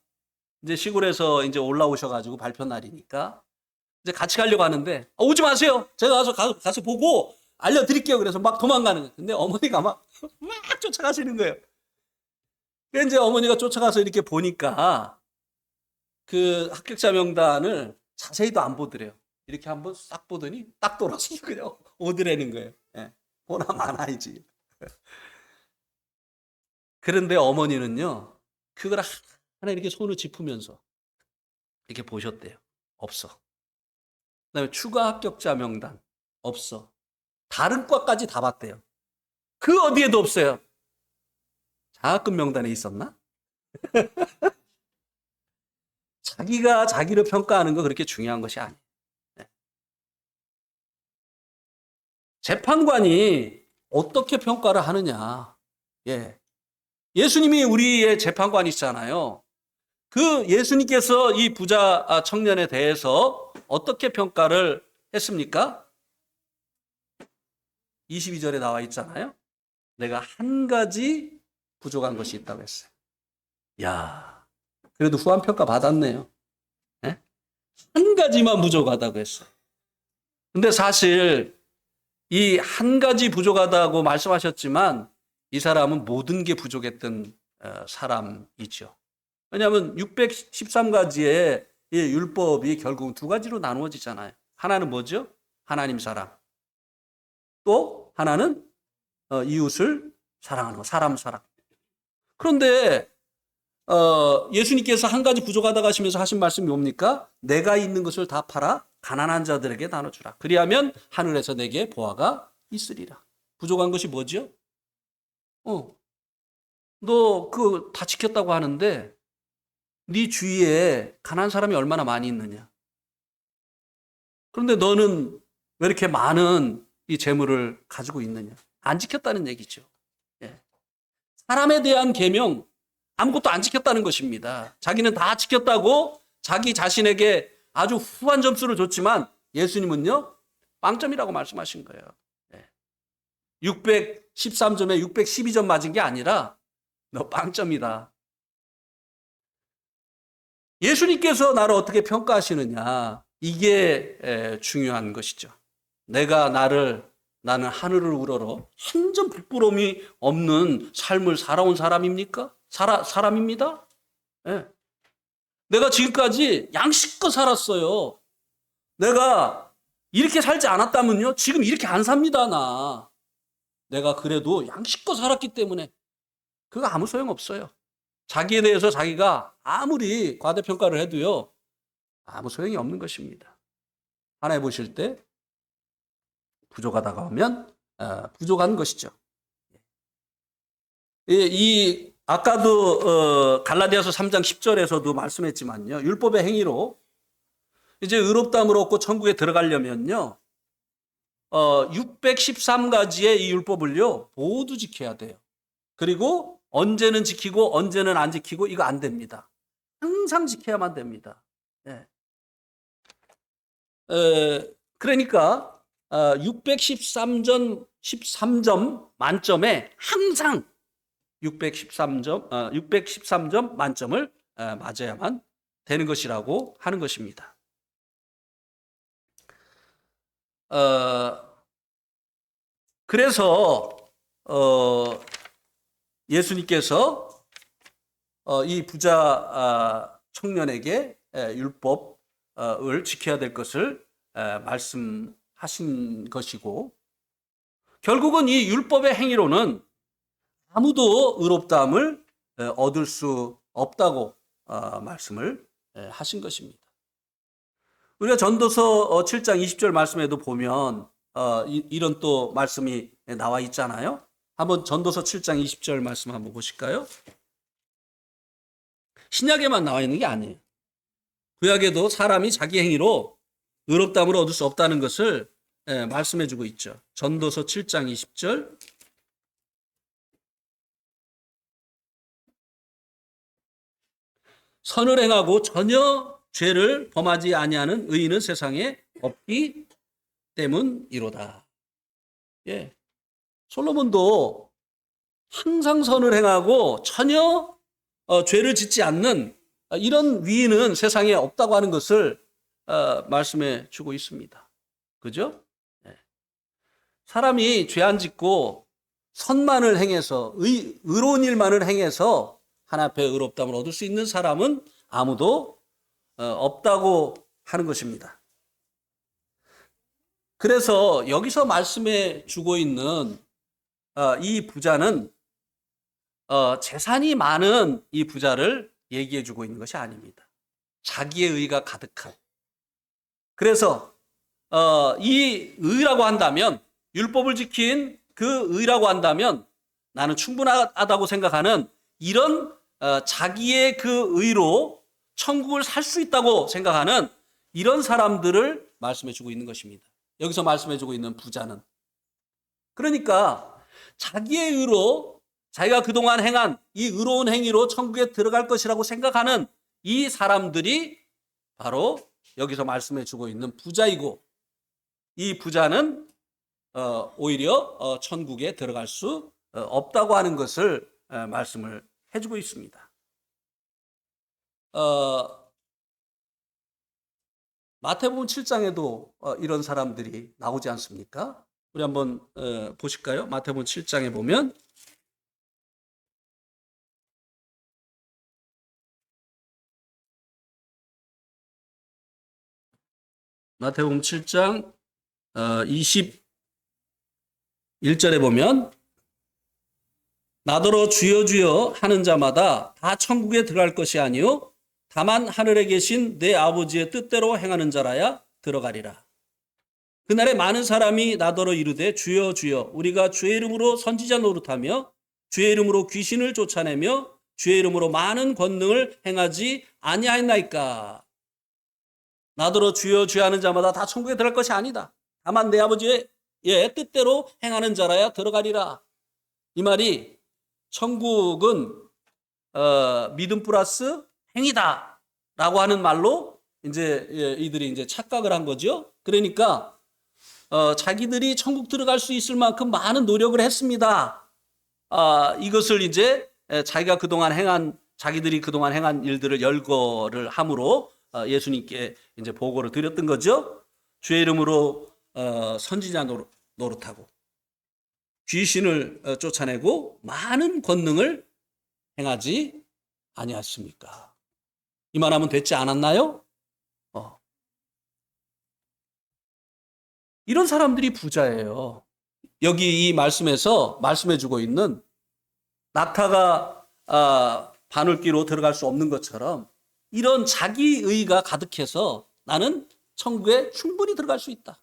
이제 시골에서 이제 올라오셔가지고 발표 날이니까 이제 같이 가려고 하는데, 오지 마세요. 제가 가서 보고 알려드릴게요. 그래서 막 도망가는 거예요. 근데 어머니가 막 쫓아가시는 거예요. 그래서 이제 어머니가 쫓아가서 이렇게 보니까 그 합격자 명단을 자세히도 안 보더래요. 이렇게 한번 싹 보더니 딱 돌아서 그냥 오더라는 거예요. 예. 보나 마나이지. 그런데 어머니는요, 그걸 하나 이렇게 손을 짚으면서 이렇게 보셨대요. 없어. 그다음에 추가 합격자 명단 없어. 다른 과까지 다 봤대요. 그 어디에도 없어요. 장학금 명단에 있었나? 자기가 자기를 평가하는 거 그렇게 중요한 것이 아니에요. 재판관이 어떻게 평가를 하느냐. 예. 예수님이 우리의 재판관이시잖아요. 그 예수님께서 이 부자 청년에 대해서 어떻게 평가를 했습니까? 22절에 나와 있잖아요. 내가 한 가지 부족한 것이 있다고 했어요. 야, 그래도 후한 평가 받았네요. 네? 한 가지만 부족하다고 했어요. 근데 사실 이 한 가지 부족하다고 말씀하셨지만, 이 사람은 모든 게 부족했던 사람이죠. 왜냐하면 613가지의 율법이 결국은 두 가지로 나누어지잖아요. 하나는 뭐죠? 하나님 사랑. 또 하나는 이웃을 사랑하는 거, 사람 사랑. 그런데 예수님께서 한 가지 부족하다고 하시면서 하신 말씀이 뭡니까? 내가 있는 것을 다 팔아 가난한 자들에게 나눠주라. 그리하면 하늘에서 내게 보화가 있으리라. 부족한 것이 뭐죠? 너 다 지켰다고 하는데 네 주위에 가난한 사람이 얼마나 많이 있느냐? 그런데 너는 왜 이렇게 많은 이 재물을 가지고 있느냐? 안 지켰다는 얘기죠. 예. 사람에 대한 계명 아무것도 안 지켰다는 것입니다. 자기는 다 지켰다고 자기 자신에게 아주 후한 점수를 줬지만, 예수님은요, 빵점이라고 말씀하신 거예요. 613점에 612점 맞은 게 아니라 너 빵점이다. 예수님께서 나를 어떻게 평가하시느냐, 이게 중요한 것이죠. 나는 하늘을 우러러 한 점 부끄러움이 없는 삶을 살아온 사람입니까? 사람입니다. 네. 내가 지금까지 양식껏 살았어요. 내가 이렇게 살지 않았다면요, 지금 이렇게 안 삽니다. 내가 그래도 양식껏 살았기 때문에. 그거 아무 소용없어요. 자기에 대해서 자기가 아무리 과대평가를 해도요, 아무 소용이 없는 것입니다. 하나님 보실 때 부조가 다가오면 부족한 것이죠. 아까도 갈라디아서 3장 10절에서도 말씀했지만요, 율법의 행위로 이제 의롭다함을 얻고 천국에 들어가려면요, 613가지의 이 율법을요 모두 지켜야 돼요. 그리고 언제는 지키고 언제는 안 지키고 이거 안 됩니다. 항상 지켜야만 됩니다. 예. 그러니까 613점 만점에 항상 613점 만점을 맞아야만 되는 것이라고 하는 것입니다. 그래서 예수님께서 이 부자 청년에게 율법을 지켜야 될 것을 말씀하신 것이고, 결국은 이 율법의 행위로는 아무도 의롭다함을 얻을 수 없다고 말씀을 하신 것입니다. 우리가 전도서 7장 20절 말씀에도 보면 이런 또 말씀이 나와 있잖아요. 한번 전도서 7장 20절 말씀 한번 보실까요? 신약에만 나와 있는 게 아니에요. 구약에도 사람이 자기 행위로 의롭다함을 얻을 수 없다는 것을 말씀해 주고 있죠. 전도서 7장 20절. 선을 행하고 전혀 죄를 범하지 아니하는 의인은 세상에 없기 때문이로다. 예. 솔로몬도 항상 선을 행하고 전혀 죄를 짓지 않는 이런 위인은 세상에 없다고 하는 것을 말씀해 주고 있습니다. 그죠? 예. 사람이 죄 안 짓고 선만을 행해서 의로운 일만을 행해서 하나님 앞에 의롭다함을 얻을 수 있는 사람은 아무도 없다고 하는 것입니다. 그래서 여기서 말씀해 주고 있는 이 부자는 재산이 많은 이 부자를 얘기해 주고 있는 것이 아닙니다. 자기의 의가 가득한. 그래서 이 의라고 한다면, 율법을 지킨 그 의라고 한다면 나는 충분하다고 생각하는 이런 자기의 그 의로 천국을 살 수 있다고 생각하는 이런 사람들을 말씀해 주고 있는 것입니다. 여기서 말씀해 주고 있는 부자는. 그러니까 자기의 의로, 자기가 그동안 행한 이 의로운 행위로 천국에 들어갈 것이라고 생각하는 이 사람들이 바로 여기서 말씀해 주고 있는 부자이고, 이 부자는 오히려 천국에 들어갈 수 없다고 하는 것을 말씀을 해주고 있습니다. 마태복음 7장에도 이런 사람들이 나오지 않습니까? 우리 한번 보실까요? 마태복음 7장에 보면 마태복음 7장 21절에 보면 나더러 주여 주여 하는 자마다 다 천국에 들어갈 것이 아니요 다만 하늘에 계신 내 아버지의 뜻대로 행하는 자라야 들어가리라. 그날에 많은 사람이 나더러 이르되 주여 주여 우리가 주의 이름으로 선지자 노릇하며 주의 이름으로 귀신을 쫓아내며 주의 이름으로 많은 권능을 행하지 아니하였나이까. 나더러 주여 주여 하는 자마다 다 천국에 들어갈 것이 아니다. 다만 내 아버지의 뜻대로 행하는 자라야 들어가리라. 이 말이 천국은 믿음 플러스 행위다 라고 하는 말로 이제 이들이 이제 착각을 한 거죠. 그러니까 자기들이 천국 들어갈 수 있을 만큼 많은 노력을 했습니다. 이것을 이제 자기들이 그동안 행한 일들을 열거를 함으로 예수님께 이제 보고를 드렸던 거죠. 주의 이름으로 선지자 노릇하고 귀신을 쫓아내고 많은 권능을 행하지 아니하십니까? 이만하면 됐지 않았나요? 이런 사람들이 부자예요. 여기 이 말씀에서 말씀해주고 있는 낙타가 바늘귀로 들어갈 수 없는 것처럼 이런 자기의가 가득해서 나는 천국에 충분히 들어갈 수 있다.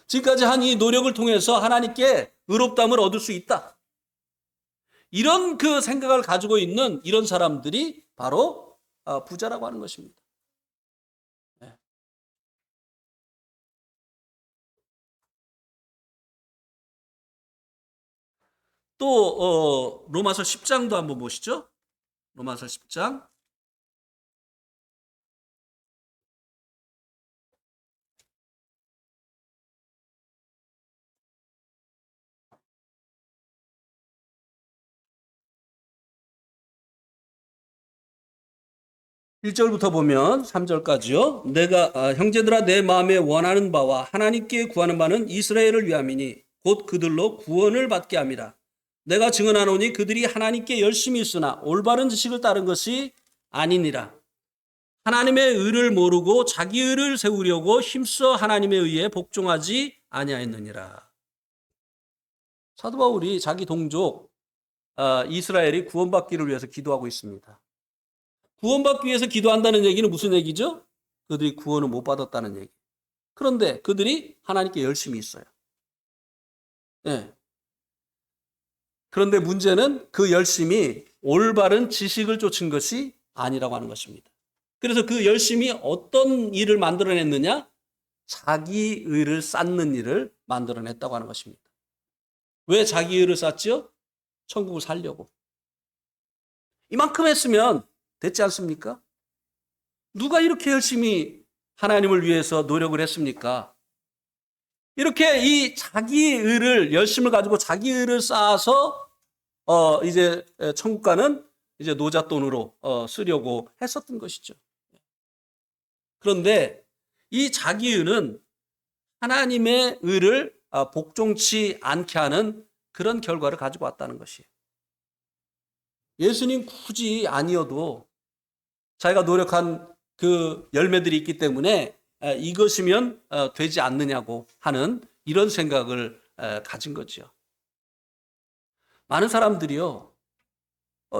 지금까지 한 이 노력을 통해서 하나님께 의롭다함을 얻을 수 있다. 이런 그 생각을 가지고 있는 이런 사람들이 바로 부자라고 하는 것입니다. 네. 또 로마서 10장도 한번 보시죠. 로마서 10장. 1절부터 보면 3절까지요. 형제들아 내 마음에 원하는 바와 하나님께 구하는 바는 이스라엘을 위함이니 곧 그들로 구원을 받게 함이라. 내가 증언하노니 그들이 하나님께 열심히 있으나 올바른 지식을 따른 것이 아니니라. 하나님의 의를 모르고 자기 의를 세우려고 힘써 하나님의 의에 복종하지 아니하였느니라. 사도 바울이 자기 동족 이스라엘이 구원받기를 위해서 기도하고 있습니다. 구원받기 위해서 기도한다는 얘기는 무슨 얘기죠? 그들이 구원을 못 받았다는 얘기. 그런데 그들이 하나님께 열심히 있어요. 네. 그런데 문제는 그 열심이 올바른 지식을 쫓은 것이 아니라고 하는 것입니다. 그래서 그 열심이 어떤 일을 만들어냈느냐? 자기 의를 쌓는 일을 만들어냈다고 하는 것입니다. 왜 자기 의를 쌓죠? 천국을 살려고. 이만큼 했으면 됐지 않습니까? 누가 이렇게 열심히 하나님을 위해서 노력을 했습니까? 이렇게 이 자기 의를 열심을 가지고 자기 의를 쌓아서 이제 천국 가는 이제 노잣돈으로 쓰려고 했었던 것이죠. 그런데 이 자기 의는 하나님의 의를 복종치 않게 하는 그런 결과를 가지고 왔다는 것이에요. 예수님 굳이 아니어도 자기가 노력한 그 열매들이 있기 때문에 이것이면 되지 않느냐고 하는 이런 생각을 가진 거죠. 많은 사람들이요,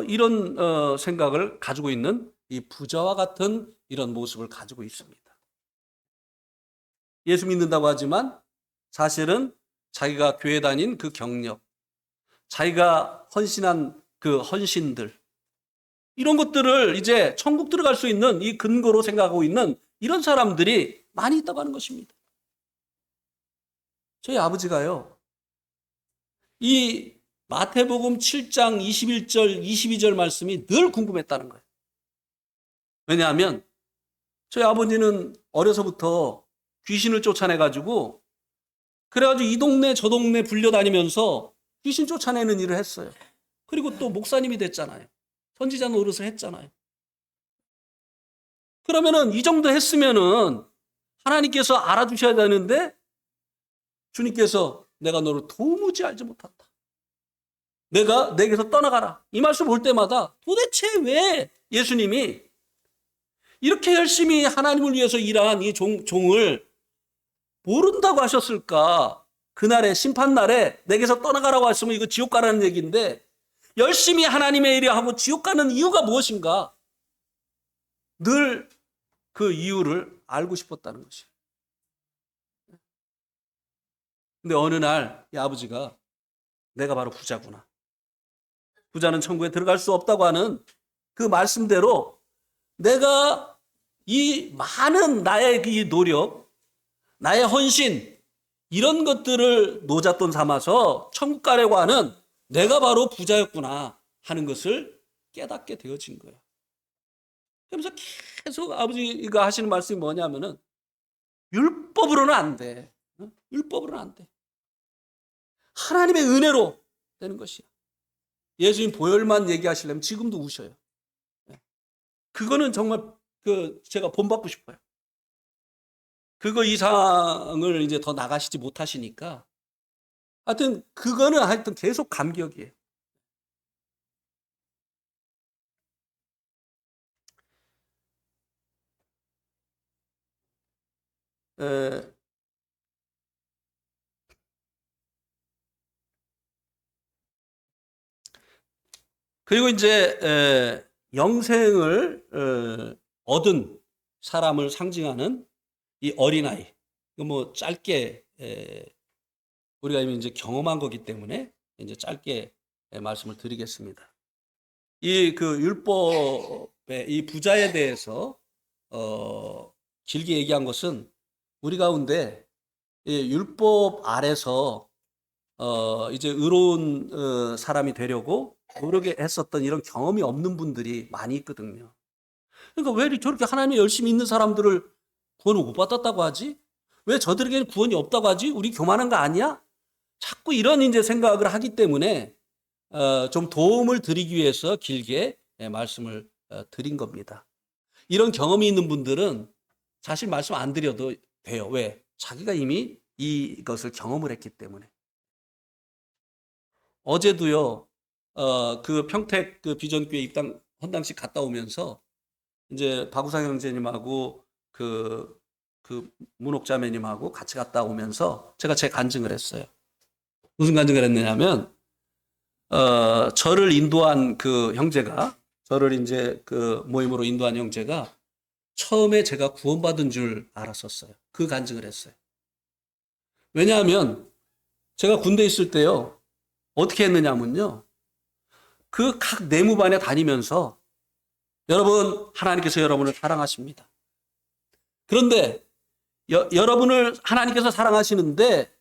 이런 생각을 가지고 있는 이 부자와 같은 이런 모습을 가지고 있습니다. 예수 믿는다고 하지만 사실은 자기가 교회 다닌 그 경력, 자기가 헌신한 그 헌신들, 이런 것들을 이제 천국 들어갈 수 있는 이 근거로 생각하고 있는 이런 사람들이 많이 있다고 하는 것입니다. 저희 아버지가요, 이 마태복음 7장 21절, 22절 말씀이 늘 궁금했다는 거예요. 왜냐하면 저희 아버지는 어려서부터 귀신을 쫓아내가지고 그래가지고 이 동네 저 동네 불려다니면서 귀신 쫓아내는 일을 했어요. 그리고 또 목사님이 됐잖아요. 선지자 노릇을 했잖아요. 그러면은 이 정도 했으면은 하나님께서 알아주셔야 되는데 주님께서 내가 너를 도무지 알지 못한다. 내가 내게서 떠나가라. 이 말씀 볼 때마다 도대체 왜 예수님이 이렇게 열심히 하나님을 위해서 일한 이 종을 모른다고 하셨을까? 그날의 심판날에 내게서 떠나가라고 했으면 이거 지옥 가라는 얘기인데 열심히 하나님의 일을 하고 지옥 가는 이유가 무엇인가? 늘 그 이유를 알고 싶었다는 것이에요. 근데 어느 날 이 아버지가 내가 바로 부자구나. 부자는 천국에 들어갈 수 없다고 하는 그 말씀대로 내가 이 많은 나의 이 노력, 나의 헌신, 이런 것들을 노잣돈 삼아서 천국 가려고 하는 내가 바로 부자였구나 하는 것을 깨닫게 되어진 거예요. 그러면서 계속 아버지가 하시는 말씀이 뭐냐면은 율법으로는 안 돼. 율법으로는 안 돼. 하나님의 은혜로 되는 것이야. 예수님 보혈만 얘기하시려면 지금도 우셔요. 그거는 정말 제가 본받고 싶어요. 그거 이상을 이제 더 나가시지 못하시니까 하여튼 그거는 하여튼 계속 감격이에요. 그리고 이제 영생을 얻은 사람을 상징하는 이 어린아이. 이거 뭐 짧게 우리가 이제 경험한 거기 때문에 이제 짧게 말씀을 드리겠습니다. 이 그 율법의 이 부자에 대해서 길게 얘기한 것은 우리 가운데 이 율법 아래서 이제 의로운 사람이 되려고 노력에 했었던 이런 경험이 없는 분들이 많이 있거든요. 그러니까 왜 저렇게 하나님 열심히 있는 사람들을 구원을 못 받았다고 하지? 왜 저들에게는 구원이 없다고 하지? 우리 교만한 거 아니야? 자꾸 이런 이제 생각을 하기 때문에 좀 도움을 드리기 위해서 길게 말씀을 드린 겁니다. 이런 경험이 있는 분들은 사실 말씀 안 드려도 돼요. 왜? 자기가 이미 이것을 경험을 했기 때문에. 어제도요, 그 평택 그 비전교회 입당 헌당식 갔다 오면서 이제 박우상 형제님하고 그 문옥자매님하고 같이 갔다 오면서 제가 제 간증을 했어요. 무슨 간증을 했느냐면, 저를 인도한 그 형제가, 저를 이제 그 모임으로 인도한 형제가 처음에 제가 구원받은 줄 알았었어요. 그 간증을 했어요. 왜냐하면 제가 군대에 있을 때요, 어떻게 했느냐면요, 그 각 내무반에 다니면서 여러분, 하나님께서 여러분을 사랑하십니다. 그런데 여러분을 하나님께서 사랑하시는데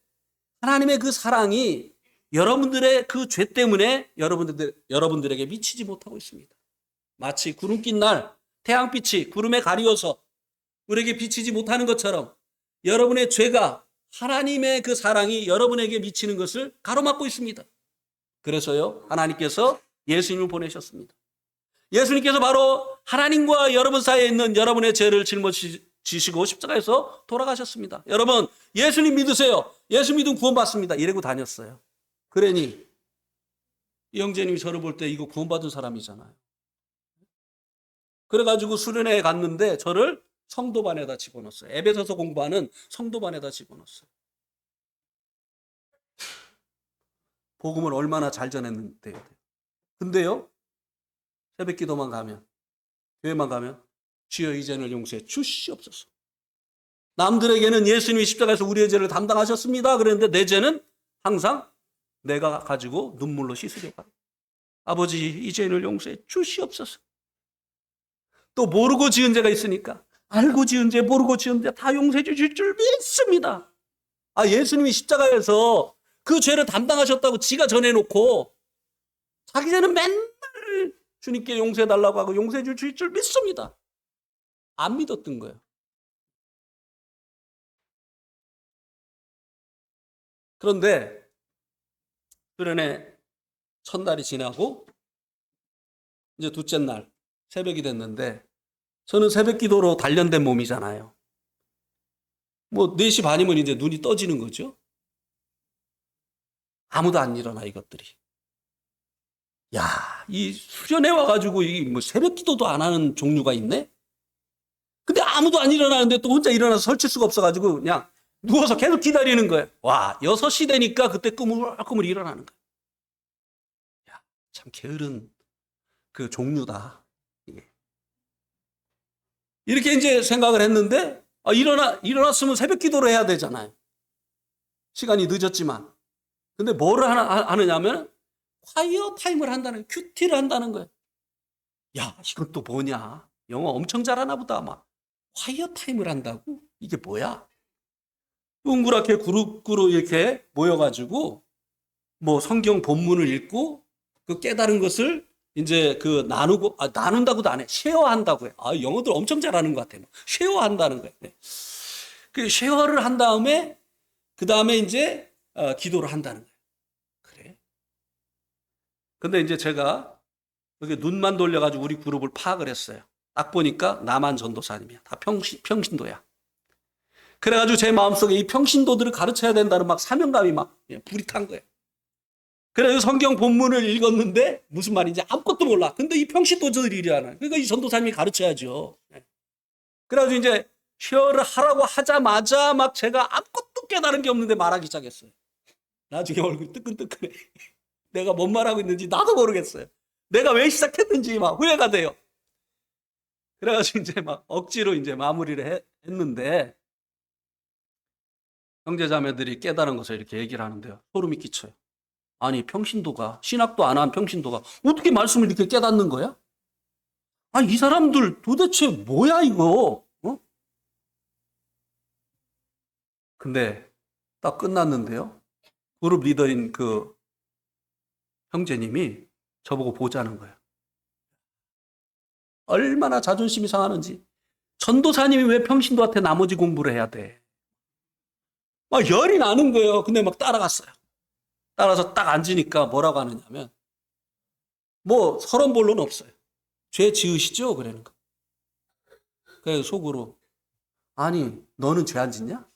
하나님의 그 사랑이 여러분들의 그 죄 때문에 여러분들에게 미치지 못하고 있습니다. 마치 구름 낀 날 태양빛이 구름에 가리워서 우리에게 비치지 못하는 것처럼 여러분의 죄가 하나님의 그 사랑이 여러분에게 미치는 것을 가로막고 있습니다. 그래서요, 하나님께서 예수님을 보내셨습니다. 예수님께서 바로 하나님과 여러분 사이에 있는 여러분의 죄를 짊어지시고 십자가에서 돌아가셨습니다. 여러분, 예수님 믿으세요. 예수 믿으면 구원받습니다. 이러고 다녔어요. 그러니 이 형제님이 저를 볼 때 이거 구원받은 사람이잖아요. 그래가지고 수련회에 갔는데 저를 성도반에다 집어넣었어요. 에베소서 공부하는 성도반에다 집어넣었어요. 복음을 얼마나 잘 전했는데요. 근데요, 새벽 기도만 가면, 교회만 가면 주여 이 죄를 용서해 주시옵소서. 남들에게는 예수님이 십자가에서 우리의 죄를 담당하셨습니다. 그랬는데 내 죄는 항상 내가 가지고 눈물로 씻으려고 합니다. 아버지 이 죄를 용서해 주시옵소서. 또 모르고 지은 죄가 있으니까 알고 지은 죄, 모르고 지은 죄 다 용서해 주실 줄 믿습니다. 예수님이 십자가에서 그 죄를 담당하셨다고 지가 전해놓고 자기 죄는 맨날 주님께 용서해달라고 하고 용서해 주실 줄 믿습니다. 안 믿었던 거예요. 그런데 수련회 첫날이 지나고 이제 둘째 날 새벽이 됐는데 저는 새벽 기도로 단련된 몸이잖아요. 뭐 4시 반이면 이제 눈이 떠지는 거죠. 아무도 안 일어나 이것들이. 야, 이 수련회 와가지고 이 뭐 새벽 기도도 안 하는 종류가 있네? 근데 아무도 안 일어나는데 또 혼자 일어나서 설칠 수가 없어가지고 그냥 누워서 계속 기다리는 거예요. 와, 6시 되니까 그때 꾸물꾸물 일어나는 거예요. 야, 참 게으른 그 종류다. 이게. 이렇게 이제 생각을 했는데, 일어났으면 새벽 기도를 해야 되잖아요. 시간이 늦었지만. 근데 뭐를 하느냐면, 콰이어 타임을 한다는, 큐티를 한다는 거예요. 야, 이건 또 뭐냐? 영어 엄청 잘하나 보다, 아마. 콰이어 타임을 한다고? 이게 뭐야? 동그랗게 그룹 이렇게 모여가지고, 뭐 성경 본문을 읽고, 그 깨달은 것을 이제 그 나눈다고도 안 해. 쉐어한다고 해. 영어들 엄청 잘하는 것 같아요. 쉐어한다는 거예요. 네. 그 쉐어를 한 다음에, 그 다음에 이제 기도를 한다는 거예요. 그래. 근데 이제 제가 여기 눈만 돌려가지고 우리 그룹을 파악을 했어요. 딱 보니까 나만 전도사님이야. 다 평신도야. 그래가지고 제 마음속에 이 평신도들을 가르쳐야 된다는 막 사명감이 막 불이 탄 거예요. 그래서 성경 본문을 읽었는데 무슨 말인지 아무것도 몰라. 근데 이 평신도들이잖아요. 그러니까 이 전도사님이 가르쳐야죠. 그래가지고 이제 쉐어를 하라고 하자마자 막 제가 아무것도 깨달은 게 없는데 말하기 시작했어요. 나중에 얼굴이 뜨끈뜨끈해. 내가 뭔 말하고 있는지 나도 모르겠어요. 내가 왜 시작했는지 막 후회가 돼요. 그래가지고 이제 막 억지로 이제 마무리를 했는데 형제자매들이 깨달은 것을 이렇게 얘기를 하는데요. 소름이 끼쳐요. 아니, 평신도가, 신학도 안 한 평신도가 어떻게 말씀을 이렇게 깨닫는 거야? 아니, 이 사람들 도대체 뭐야, 이거? 어? 근데 딱 끝났는데요. 그룹 리더인 그 형제님이 저보고 보자는 거예요. 얼마나 자존심이 상하는지. 전도사님이 왜 평신도한테 나머지 공부를 해야 돼? 막 열이 나는 거예요. 근데 막 따라갔어요. 따라서 딱 앉으니까 뭐라고 하느냐면, 뭐 서론 본론 없어요. 죄 지으시죠? 그러는 거. 그래서 속으로, 아니, 너는 죄 안 짓냐?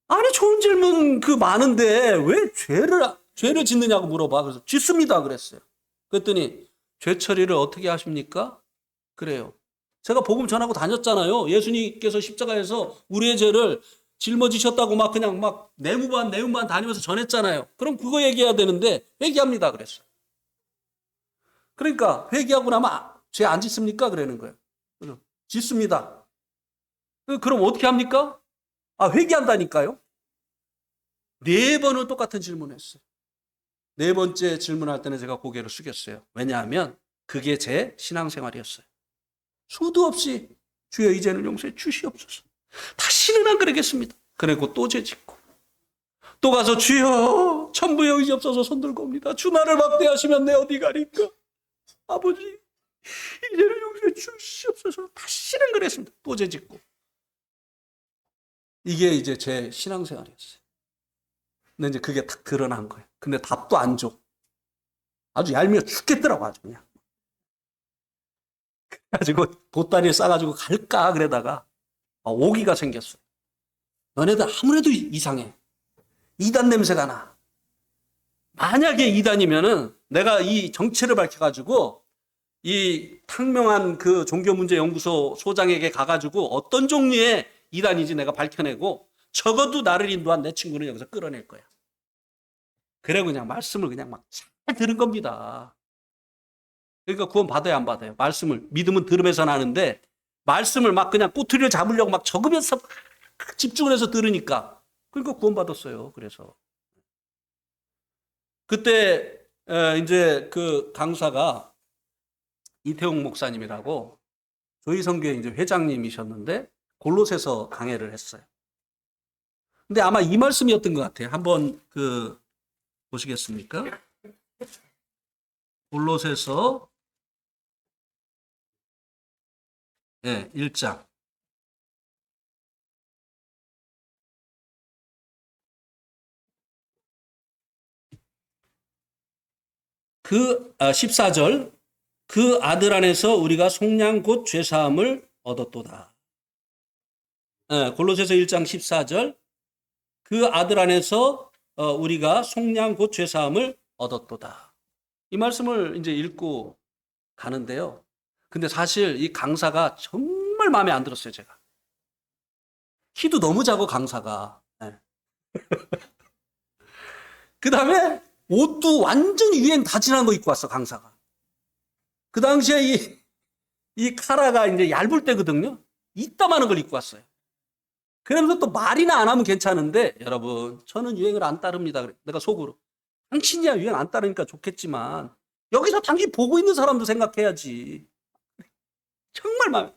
아니, 좋은 질문 그 많은데 왜 죄를 짓느냐고 물어봐. 그래서 짓습니다. 그랬어요. 그랬더니 죄 처리를 어떻게 하십니까? 그래요. 제가 복음 전하고 다녔잖아요. 예수님께서 십자가에서 우리의 죄를 짊어지셨다고 막 그냥 막 내무반 다니면서 전했잖아요. 그럼 그거 얘기해야 되는데 회개합니다. 그랬어요. 그러니까 회개하고 나면 죄 안 짓습니까? 그러는 거예요. 그래서 짓습니다. 그럼 어떻게 합니까? 회개한다니까요. 4번을 똑같은 질문을 했어요. 4번째 질문할 때는 제가 고개를 숙였어요. 왜냐하면 그게 제 신앙생활이었어요. 수도 없이 주여 이제는 용서해 주시옵소서. 다시는 안 그러겠습니다. 그리고 또 죄짓고 또 가서 주여 천부의 의지 없어서 손들고 옵니다. 주 나를 막대하시면 내 어디 가리까. 아버지 이제는 용서해 주시옵소서. 다시는 그랬습니다. 또 죄짓고. 이게 이제 제 신앙생활이었어요. 근데 이제 그게 딱 드러난 거예요. 근데 답도 안 줘. 아주 얄미워 죽겠더라고 아주 그냥. 그래가지고 보따리를 싸가지고 갈까 그러다가 오기가 생겼어요. 너네들 아무래도 이상해. 이단 냄새가 나. 만약에 이단이면은 내가 이 정체를 밝혀가지고 이 탕명한 그 종교문제연구소 소장에게 가가지고 어떤 종류의 이단인지 내가 밝혀내고 적어도 나를 인도한 내 친구는 여기서 끌어낼 거야. 그래 그냥 말씀을 그냥 막 잘 들은 겁니다. 그러니까 구원 받아야 안 받아요. 말씀을 믿음은 들으면서 나는데 말씀을 막 그냥 꼬투리를 잡으려고 막 적으면서 집중을 해서 들으니까 그러니까 구원 받았어요. 그래서 그때 이제 그 강사가 이태용 목사님이라고 저희 성교회 이제 회장님이셨는데 골로새서 강해를 했어요. 근데 아마 이 말씀이었던 것 같아요. 한번 보시겠습니까? 골로새서 1장. 그 14절 그 아들 안에서 우리가 속량 곧 죄사함을 얻었도다. 골로새서 1장 14절 그 아들 안에서 우리가 속량 곧 죄사함을 얻었도다. 이 말씀을 이제 읽고 가는데요. 근데 사실 이 강사가 정말 마음에 안 들었어요, 제가. 키도 너무 작고 강사가. 그 다음에 옷도 완전히 유행 다 지난 거 입고 왔어, 강사가. 그 당시에 이 카라가 이제 얇을 때거든요. 이따만한 걸 입고 왔어요. 그러면서 또 말이나 안 하면 괜찮은데, 여러분, 저는 유행을 안 따릅니다. 그래. 내가 속으로. 당신이야 유행 안 따르니까 좋겠지만, 여기서 당신 보고 있는 사람도 생각해야지. 정말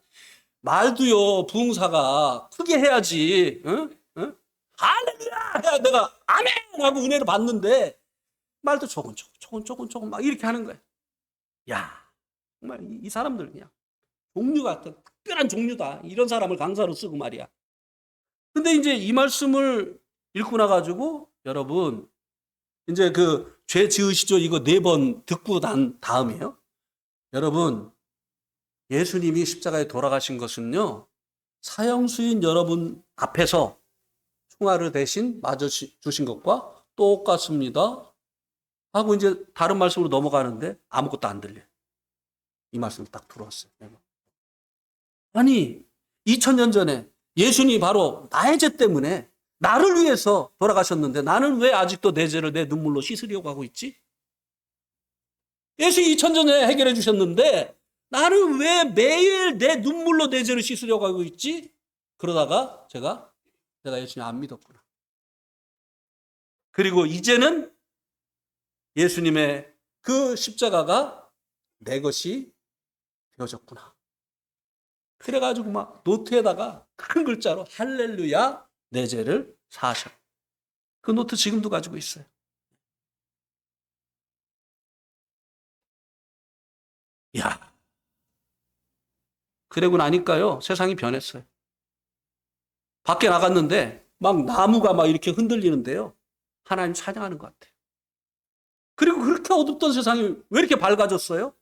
말도요, 부흥사가 크게 해야지. 응? 응? 할렐루야! 해야 내가 아멘! 하고 은혜를 받는데, 말도 조금 막 이렇게 하는 거야. 야, 정말 이 사람들 그냥 종류가 특별한 종류다. 이런 사람을 강사로 쓰고 말이야. 근데 이제 이 말씀을 읽고 나가지고 여러분 이제 그 죄 지으시죠 이거 4번 듣고 난 다음이에요. 여러분 예수님이 십자가에 돌아가신 것은요 사형수인 여러분 앞에서 총알을 대신 맞아주신 것과 똑같습니다. 하고 이제 다른 말씀으로 넘어가는데 아무것도 안 들려. 이 말씀이 딱 들어왔어요. 아니 2000년 전에 예수님이 바로 나의 죄 때문에 나를 위해서 돌아가셨는데 나는 왜 아직도 내 죄를 내 눈물로 씻으려고 하고 있지? 예수 2000년 전에 해결해 주셨는데 나는 왜 매일 내 눈물로 내 죄를 씻으려고 하고 있지? 그러다가 내가 예수님 안 믿었구나. 그리고 이제는 예수님의 그 십자가가 내 것이 되어졌구나. 그래가지고 막 노트에다가 큰 글자로 할렐루야 내 죄를 사하셨. 그 노트 지금도 가지고 있어요. 야, 그러고 나니까요 세상이 변했어요. 밖에 나갔는데 막 나무가 막 이렇게 흔들리는데요. 하나님 찬양하는 것 같아요. 그리고 그렇게 어둡던 세상이 왜 이렇게 밝아졌어요?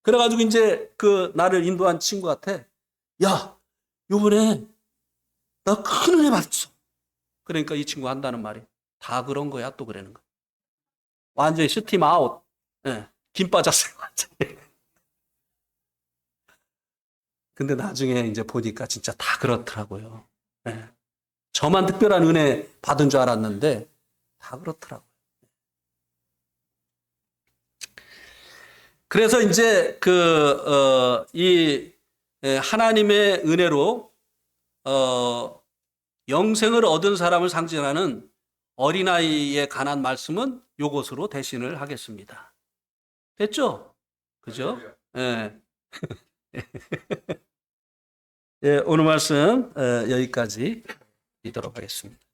그래가지고 이제 그 나를 인도한 친구한테 야, 요번에 나 큰 은혜 받았어. 그러니까 이 친구 한다는 말이 다 그런 거야 또 그러는 거야. 완전히 스팀 아웃. 예, 김 빠졌어요. 완전히. 근데 나중에 이제 보니까 진짜 다 그렇더라고요. 예. 저만 특별한 은혜 받은 줄 알았는데 다 그렇더라고요. 그래서 이제 이 하나님의 은혜로 영생을 얻은 사람을 상징하는 어린아이에 관한 말씀은 요것으로 대신을 하겠습니다. 됐죠? 그죠? 예. 예, 오늘 말씀 여기까지 있도록 하겠습니다.